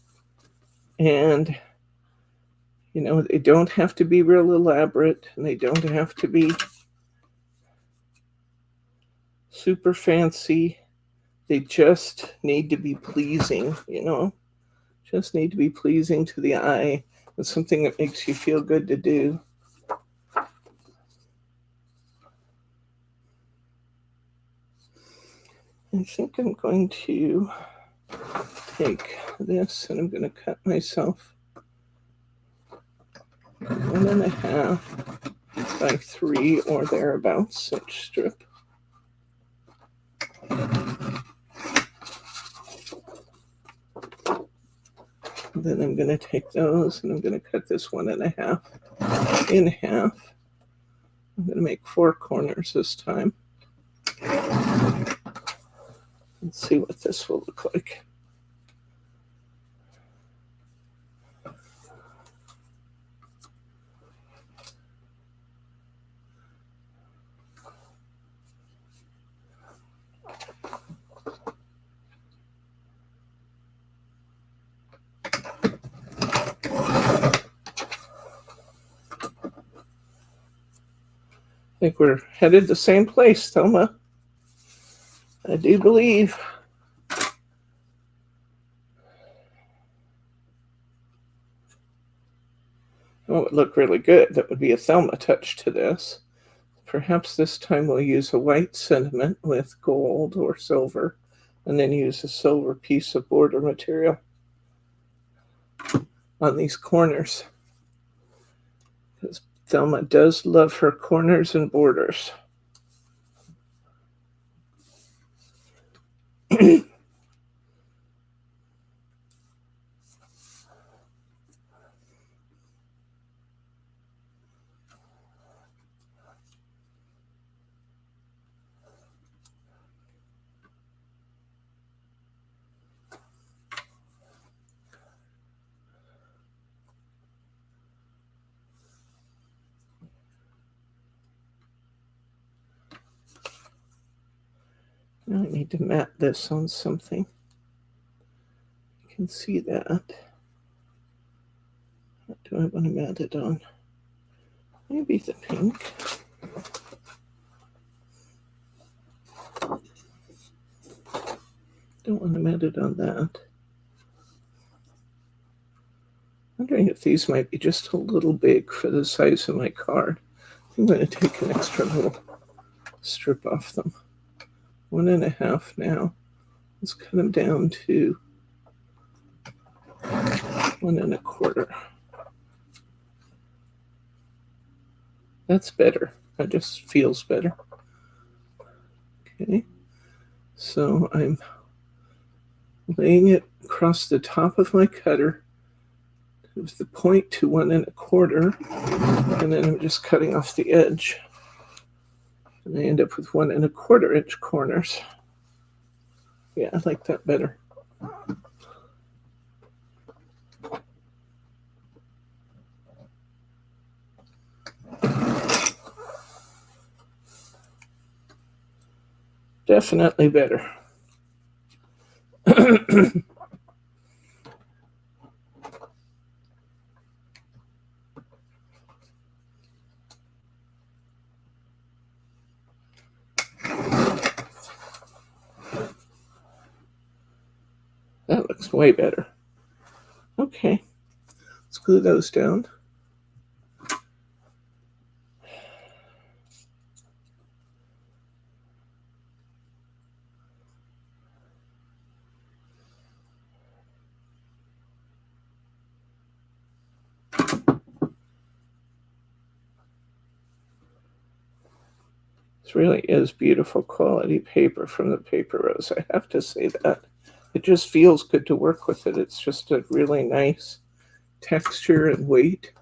and you know, they don't have to be real elaborate, and they don't have to be super fancy. They just need to be pleasing, you know, just need to be pleasing to the eye. It's something that makes you feel good to do. I think I'm going to take this and I'm going to cut myself 1 1/2 by 3 or thereabouts inch strip. Then I'm going to take those and I'm going to cut this 1 1/2 in half. I'm going to make 4 corners this time. Let's see what this will look like. I think we're headed the same place, Thelma. I do believe. Oh, it would look really good. That would be a Thelma touch to this. Perhaps this time we'll use a white sentiment with gold or silver, and then use a silver piece of border material on these corners. Because Thelma does love her corners and borders. Now I need to mat this on something. You can see that. What do I want to mat it on? Maybe the pink. Don't want to mat it on that. I'm wondering if these might be just a little big for the size of my card. I'm going to take an extra little strip off them. 1 1/2 now. Let's cut them down to 1 1/4. That's better. That just feels better. Okay. So I'm laying it across the top of my cutter Move the point to 1 1/4, and then I'm just cutting off the edge. And I end up with 1 1/4 inch corners. Yeah, I like that better. Definitely better. That looks way better. Okay, let's glue those down. This really is beautiful quality paper from the Paper Rose. I have to say that. It just feels good to work with it. It's just a really nice texture and weight.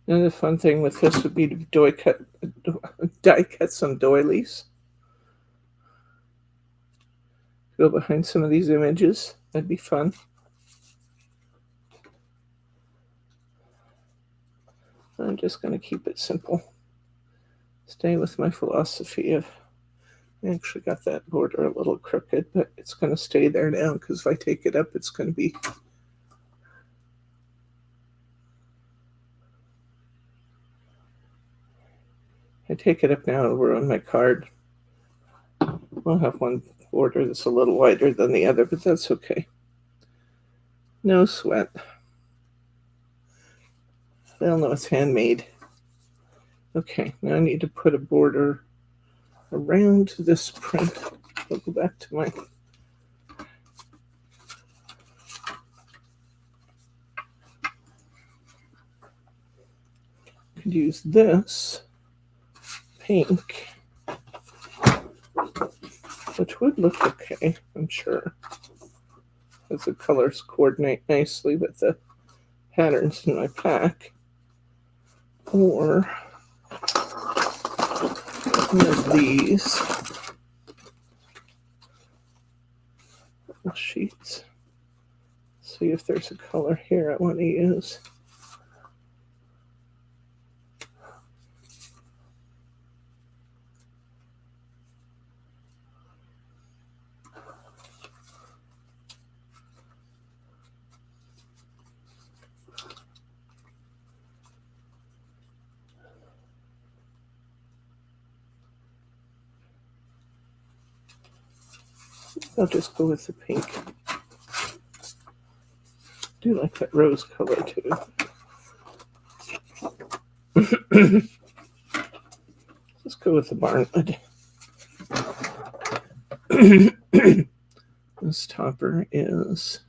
Another fun thing with this would be to die cut some doilies. Go behind some of these images. That'd be fun. I'm just going to keep it simple. Stay with my philosophy of, I actually got that border a little crooked, but it's going to stay there now because if I take it up, it's going to be I take it up now, it'll ruin my card. I'll have one border that's a little wider than the other, but that's okay. No sweat. They'll know it's handmade. Okay, now I need to put a border around this print. I'll go back to my could use this pink, which would look okay, I'm sure, as the colors coordinate nicely with the patterns in my pack. Or one of these little sheets. See if there's a color here I want to use. I'll just go with the pink. I do like that rose color too. Let's go with the barnwood. This topper is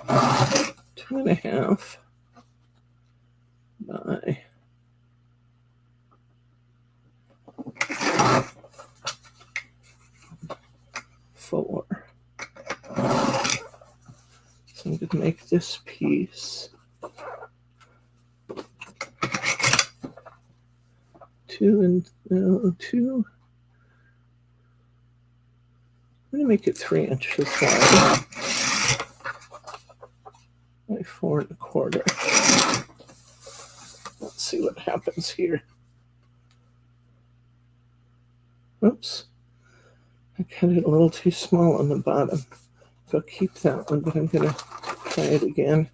2.5 by 4. So I'm going to make this piece 2 and 2. I'm going to make it 3 inches wide by 4 1/4. Let's see what happens here. Oops. I cut it a little too small on the bottom. So I'll keep that one, but I'm going to try it again.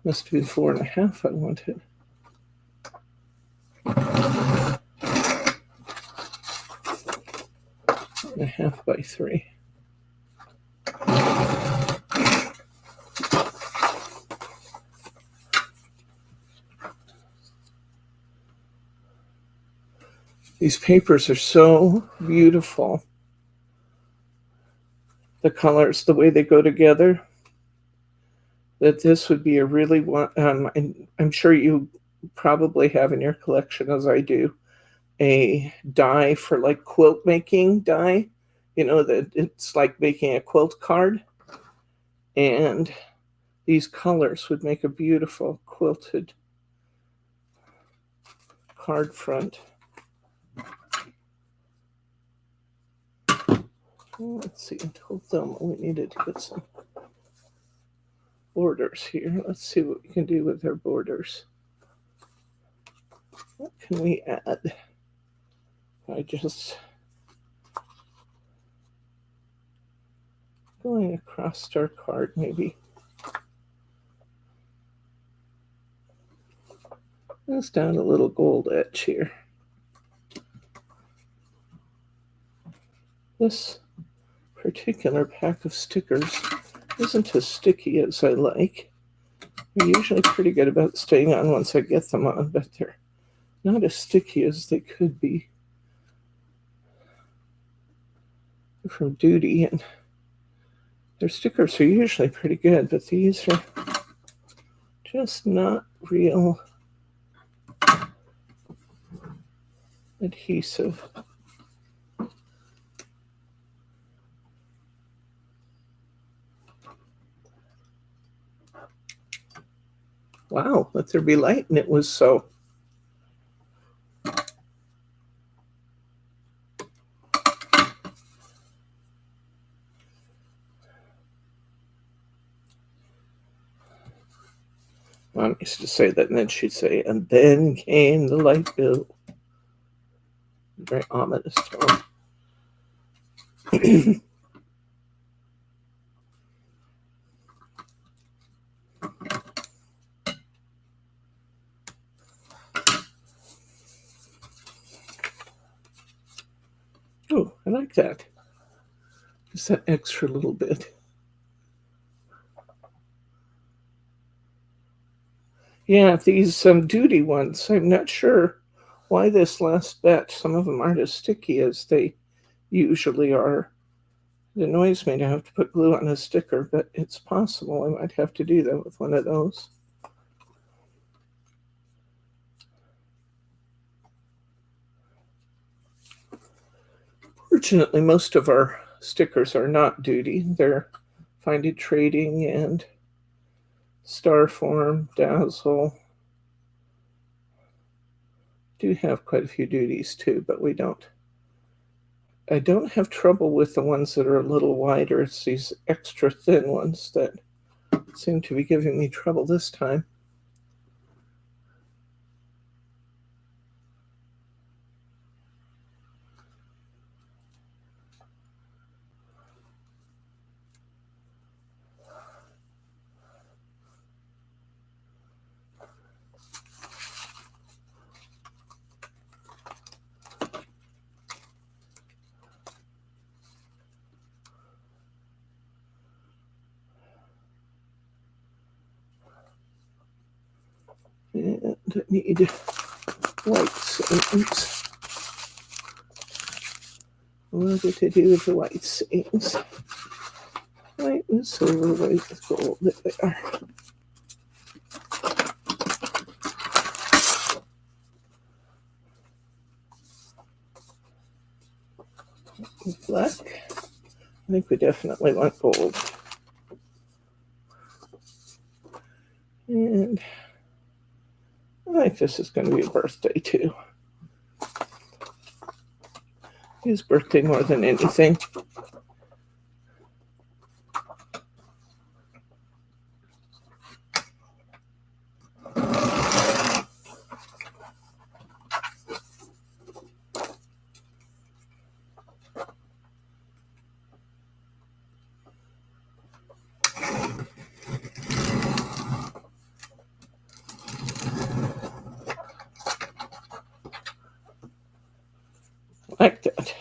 Must have been 4.5 I wanted. And 1/2 by 3. These papers are so beautiful. The colors, the way they go together, that this would be a really one. And I'm sure you probably have in your collection, as I do, a die for like quilt making die. You know, that it's like making a quilt card. And these colors would make a beautiful quilted card front. Let's see, I told them we needed to get some borders here. Let's see what we can do with our borders. What can we add? I just going across our card, maybe. Let's down a little gold edge here. This particular pack of stickers isn't as sticky as I like. They're usually pretty good about staying on once I get them on, but they're not as sticky as they could be. They're from Duty, and their stickers are usually pretty good, but these are just not real adhesive. Wow, let there be light, and it was so. Mom used to say that, and then she'd say, and then came the light bill. Very ominous tone. Oh, I like that. Just that extra little bit. Yeah, these Duty ones, I'm not sure why this last batch, some of them aren't as sticky as they usually are. It annoys me to have to put glue on a sticker, but it's possible I might have to do that with one of those. Fortunately, most of our stickers are not Duty. They're Find It Trading and Starform, Dazzle. Do have quite a few Duties too, but I don't have trouble with the ones that are a little wider. It's these extra thin ones that seem to be giving me trouble this time. And I need white seams. What did I do with the white seams? White and silver, white with gold. There they are. Black. I think we definitely want gold. And I think this is going to be a birthday too. His birthday more than anything. Like that.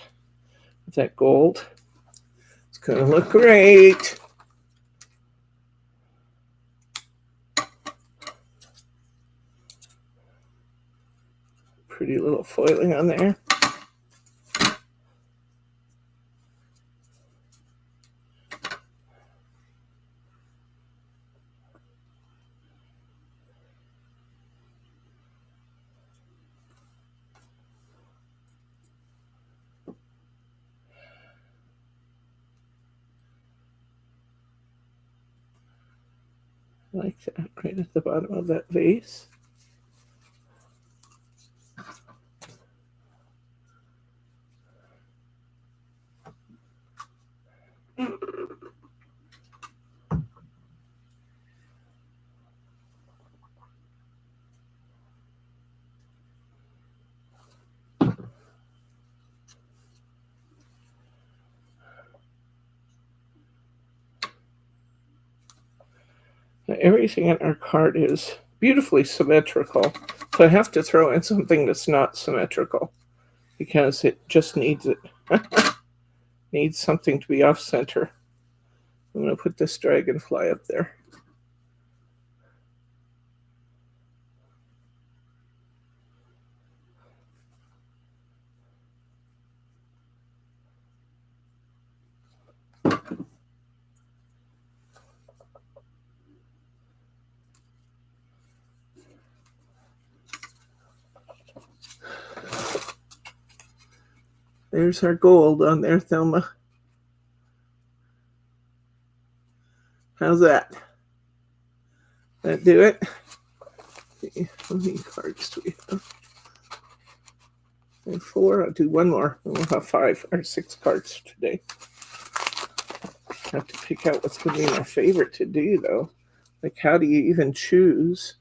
With that gold. It's going to look great. Pretty little foiling on there. Like that, right at the bottom of that vase. Now, everything in our card is beautifully symmetrical, so I have to throw in something that's not symmetrical because it just needs it. Needs something to be off center. I'm going to put this dragonfly up there. There's our gold on there, Thelma. How's that? That do it? How many cards do we have? We have 4. I'll do one more. We'll have 5 or 6 cards today. I have to pick out what's going to be my favorite to do, though. Like, how do you even choose?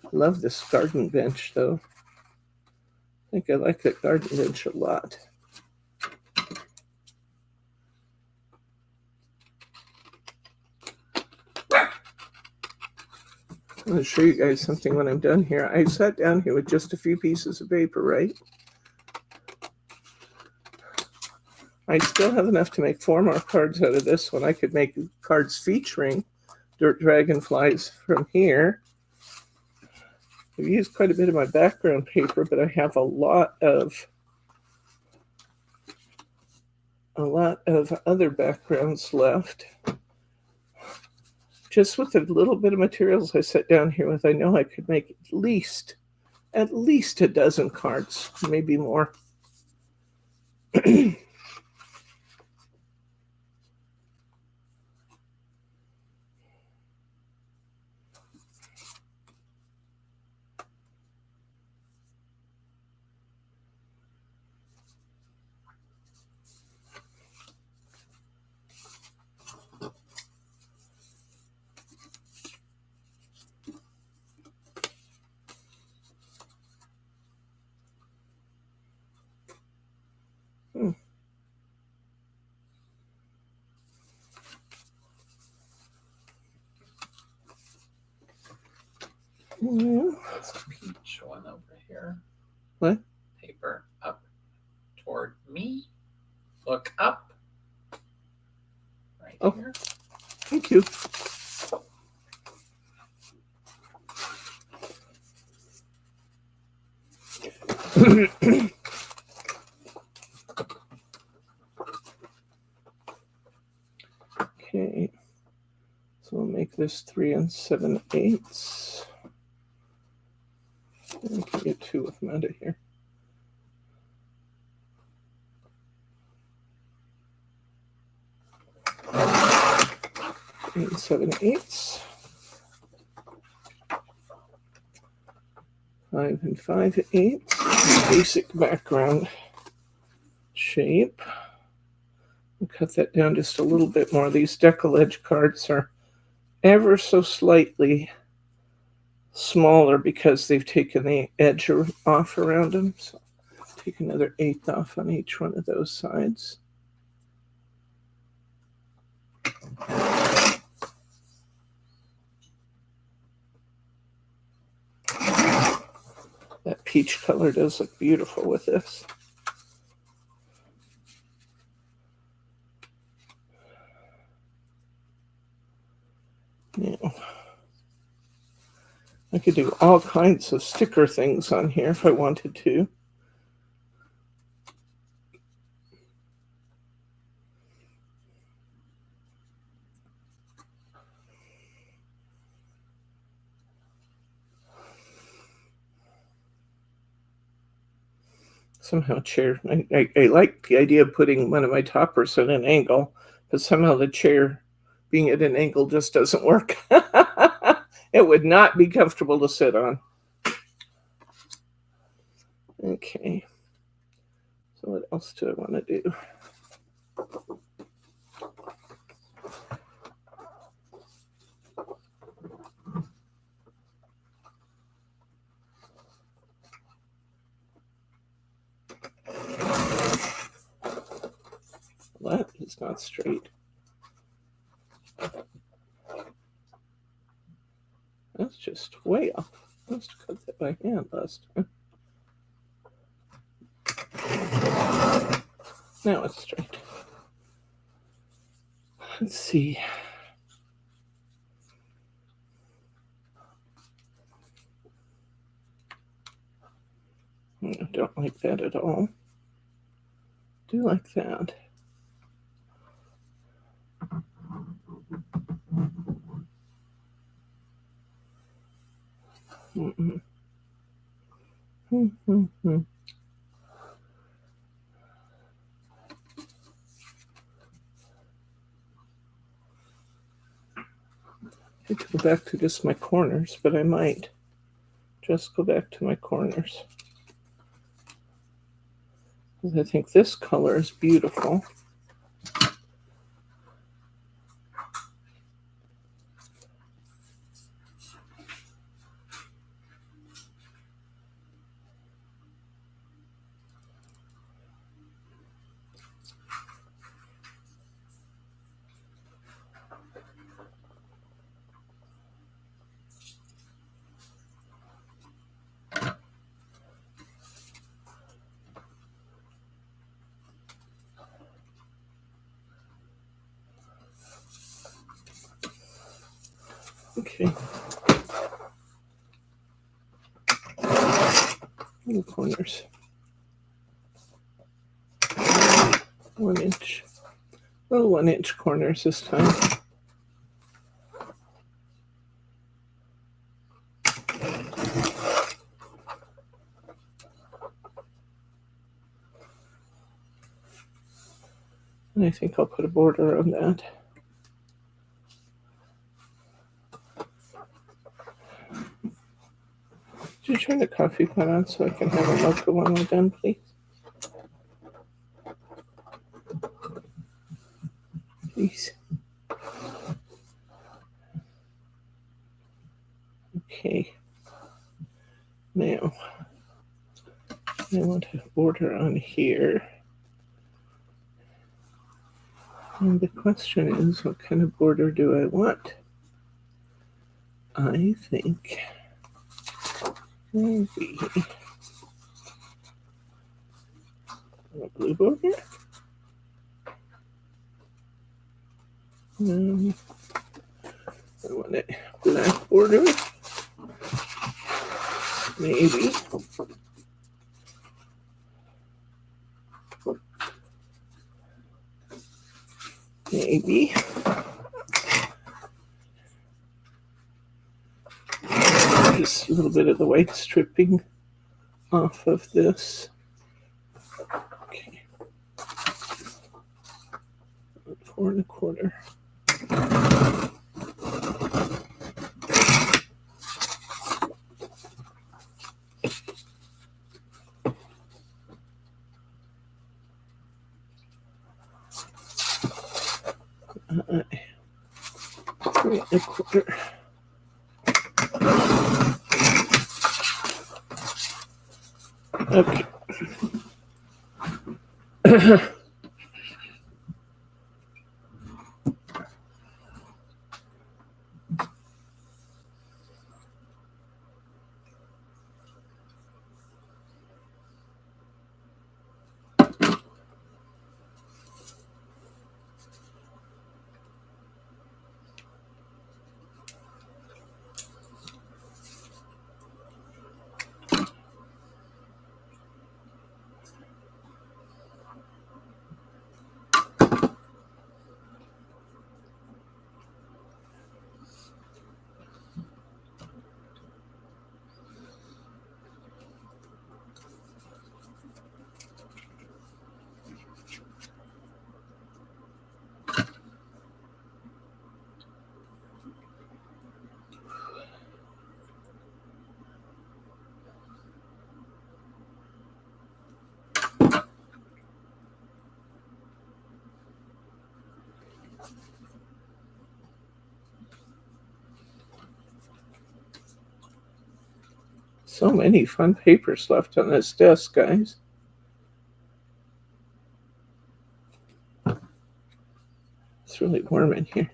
I love this garden bench, though. I think I like that garden bench a lot. I'm going to show you guys something when I'm done here. I sat down here with just a few pieces of paper, right? I still have enough to make 4 more cards out of this one. I could make cards featuring dirt dragonflies from here. I've used quite a bit of my background paper, but I have a lot of other backgrounds left. Just with the little bit of materials I set down here with, I know I could make at least a dozen cards, maybe more. There's a peach one over here. What? Paper up toward me. Look up. Right here. Thank you. Okay, so we'll make this 3 7/8. I can get 2 of them out of here. 3 7/8. 5 5/8. Basic background shape. I'll cut that down just a little bit more. These decollage cards are ever so slightly smaller because they've taken the edge off around them. So take another 1/8 off on each one of those sides. That peach color does look beautiful with this. Now, I could do all kinds of sticker things on here if I wanted to. Somehow chair, I like the idea of putting one of my toppers at an angle, but somehow the chair being at an angle just doesn't work. It would not be comfortable to sit on. Okay. So what else do I want to do? That is not straight. That's just way off. I must have cut that by hand last time. Now it's straight. Let's see. I don't like that at all. Do like that. Mm-mm. Mm-hmm. I could go back to just my corners, but I might just go back to my corners. I think this color is beautiful. Okay. Little corners. 1 inch. Little 1 inch corners this time. And I think I'll put a border on that. Could you turn the coffee pot on so I can have a mocha when we're done, please? Please. Okay. Now, I want a border on here. And the question is, what kind of border do I want? I think maybe a blue border. I want a black border. Maybe. Maybe. Just a little bit of the white stripping off of this. Okay. 4 1/4. Three and a quarter. Okay. So many fun papers left on this desk, guys. It's really warm in here.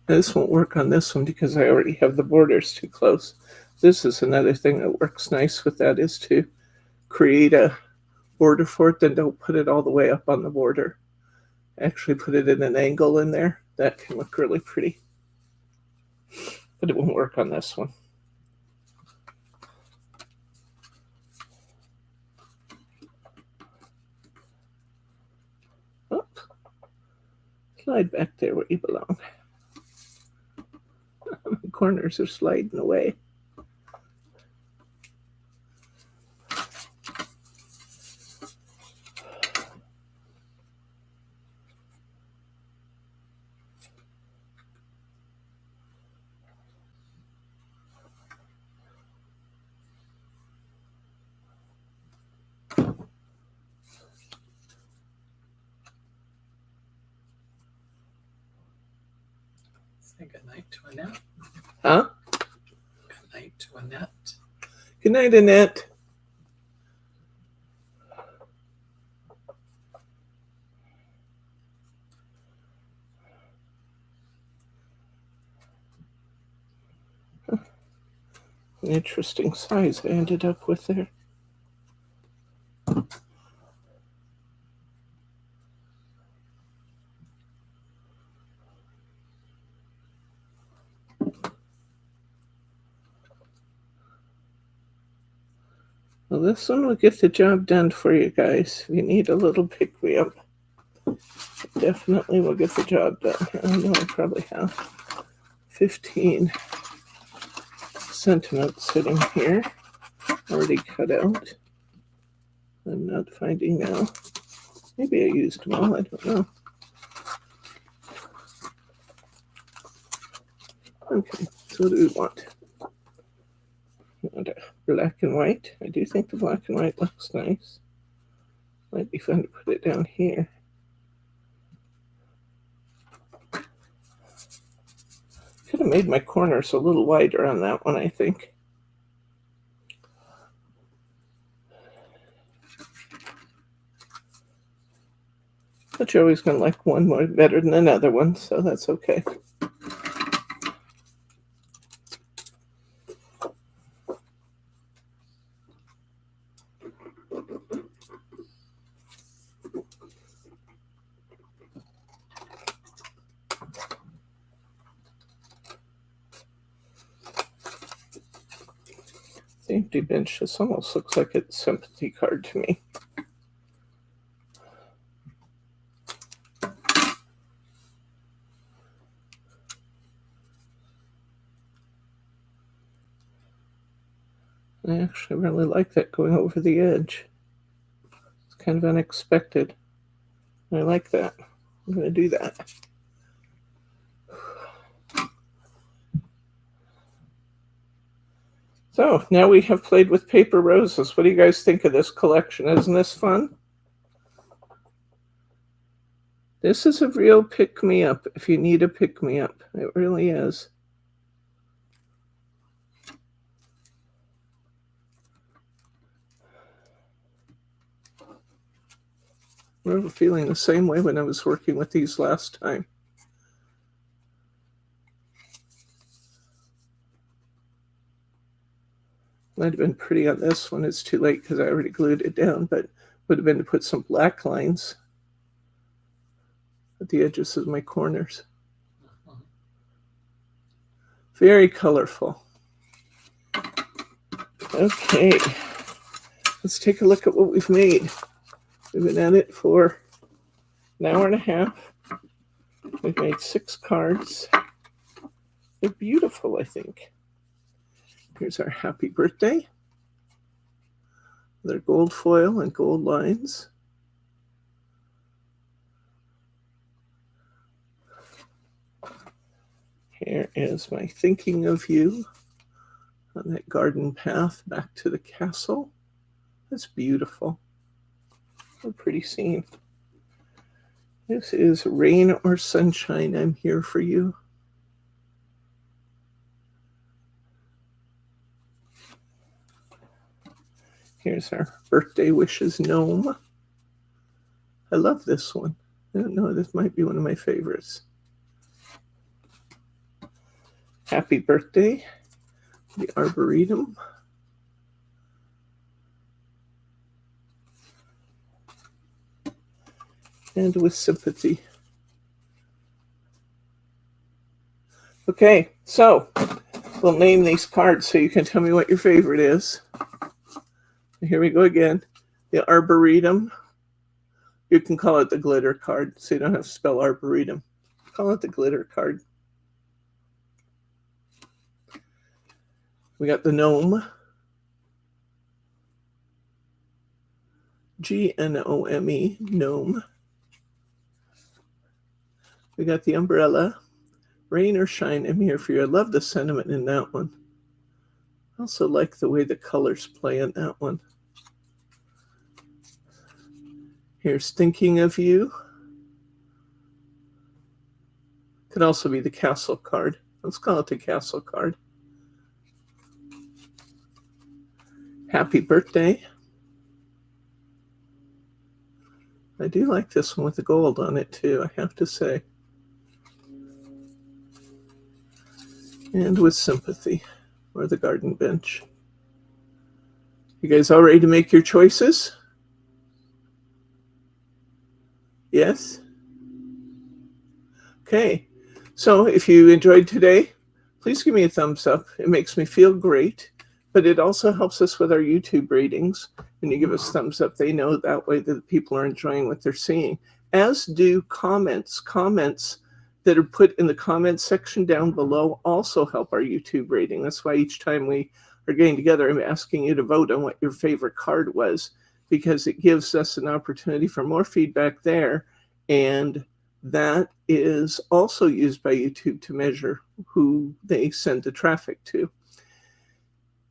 This won't work on this one because I already have the borders too close. This is another thing that works nice with that, is to create a border for it, then don't put it all the way up on the border. Actually put it in an angle in there. That can look really pretty. But it won't work on this one. Oh, slide back there where you belong. The corners are sliding away. Say good night to Annette. Huh? Good night to Annette. Good night, Annette. An interesting size I ended up with there. Well, this one will get the job done for you guys. If you need a little pick-me-up, definitely will get the job done. I know I probably have 15 sentiments sitting here, already cut out. I'm not finding now. Maybe I used them all, I don't know. Okay, so what do we want? We want a black and white. I do think the black and white looks nice. Might be fun to put it down here. Could have made my corners a little wider on that one, I think. But you're always going to like one more better than another one, so that's okay. The empty bench, this almost looks like a sympathy card to me. I actually really like that going over the edge. It's kind of unexpected. I like that. I'm going to do that. So now we have played with paper roses. What do you guys think of this collection? Isn't this fun? This is a real pick-me-up if you need a pick-me-up. It really is. I remember feeling the same way when I was working with these last time. Might have been pretty on this one. It's too late because I already glued it down, but would have been to put some black lines at the edges of my corners. Very colorful. Okay, let's take a look at what we've made. We've been at it for an hour and a half. We've made 6 cards. They're beautiful, I think. Here's our happy birthday. They're gold foil and gold lines. Here is my thinking of you on that garden path back to the castle. That's beautiful. What a pretty scene. This is rain or sunshine. I'm here for you. Here's our birthday wishes gnome. I love this one. I don't know, this might be one of my favorites. Happy birthday, the Arboretum. And with sympathy. Okay, so we'll name these cards so you can tell me what your favorite is. Here we go again. The Arboretum. You can call it the glitter card, so you don't have to spell Arboretum. Call it the glitter card. We got the gnome. G-N-O-M-E, gnome. We got the umbrella. Rain or shine, I'm here for you. I love the sentiment in that one. I also like the way the colors play in that one. Here's thinking of you. Could also be the castle card. Let's call it the castle card. Happy birthday. I do like this one with the gold on it too, I have to say. And with sympathy, or the garden bench. You guys all ready to make your choices? Yes? Okay, so if you enjoyed today, please give me a thumbs up. It makes me feel great, but it also helps us with our YouTube ratings. When you give us thumbs up, they know that way that people are enjoying what they're seeing. As do comments. Comments that are put in the comments section down below also help our YouTube rating. That's why each time we are getting together, I'm asking you to vote on what your favorite card was, because it gives us an opportunity for more feedback there. And that is also used by YouTube to measure who they send the traffic to.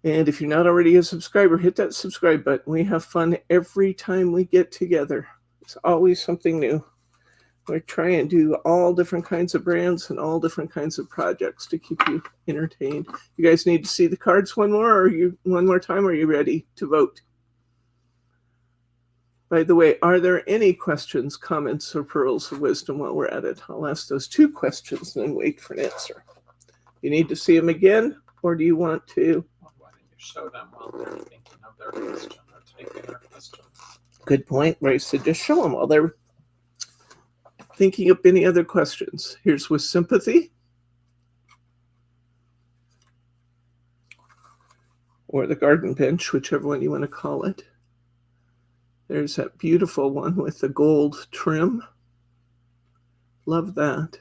And if you're not already a subscriber, hit that subscribe button. We have fun every time we get together. It's always something new. We try and do all different kinds of brands and all different kinds of projects to keep you entertained. You guys need to see the cards one more time? Or are you ready to vote? By the way, are there any questions, comments, or pearls of wisdom while we're at it? I'll ask those two questions and then wait for an answer. You need to see them again, or do you want to? Well, why don't you show them while they're thinking of their question or taking their question? Good point, Ray. So just show them while they're thinking up any other questions. Here's with sympathy. Or the garden bench, whichever one you want to call it. There's that beautiful one with the gold trim. Love that.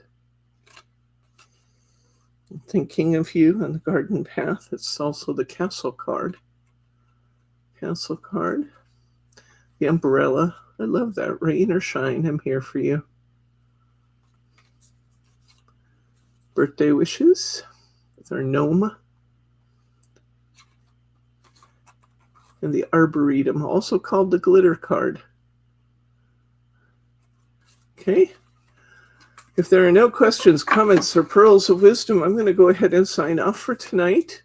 Thinking of you on the garden path. It's also the castle card. Castle card. The umbrella. I love that. Rain or shine, I'm here for you. Birthday wishes with our gnome. And the Arboretum, also called the glitter card. Okay. If there are no questions, comments, or pearls of wisdom, I'm going to go ahead and sign off for tonight.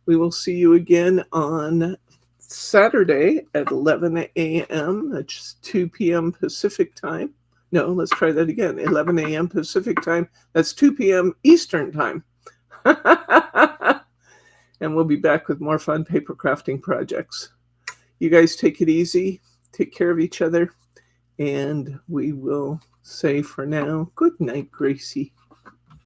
We will see you again on Saturday at 11 a.m. That's 2 p.m. Pacific time. No, let's try that again. 11 a.m. Pacific time. That's 2 p.m. Eastern time. And we'll be back with more fun paper crafting projects. You guys take it easy. Take care of each other. And we will say for now, good night, Gracie.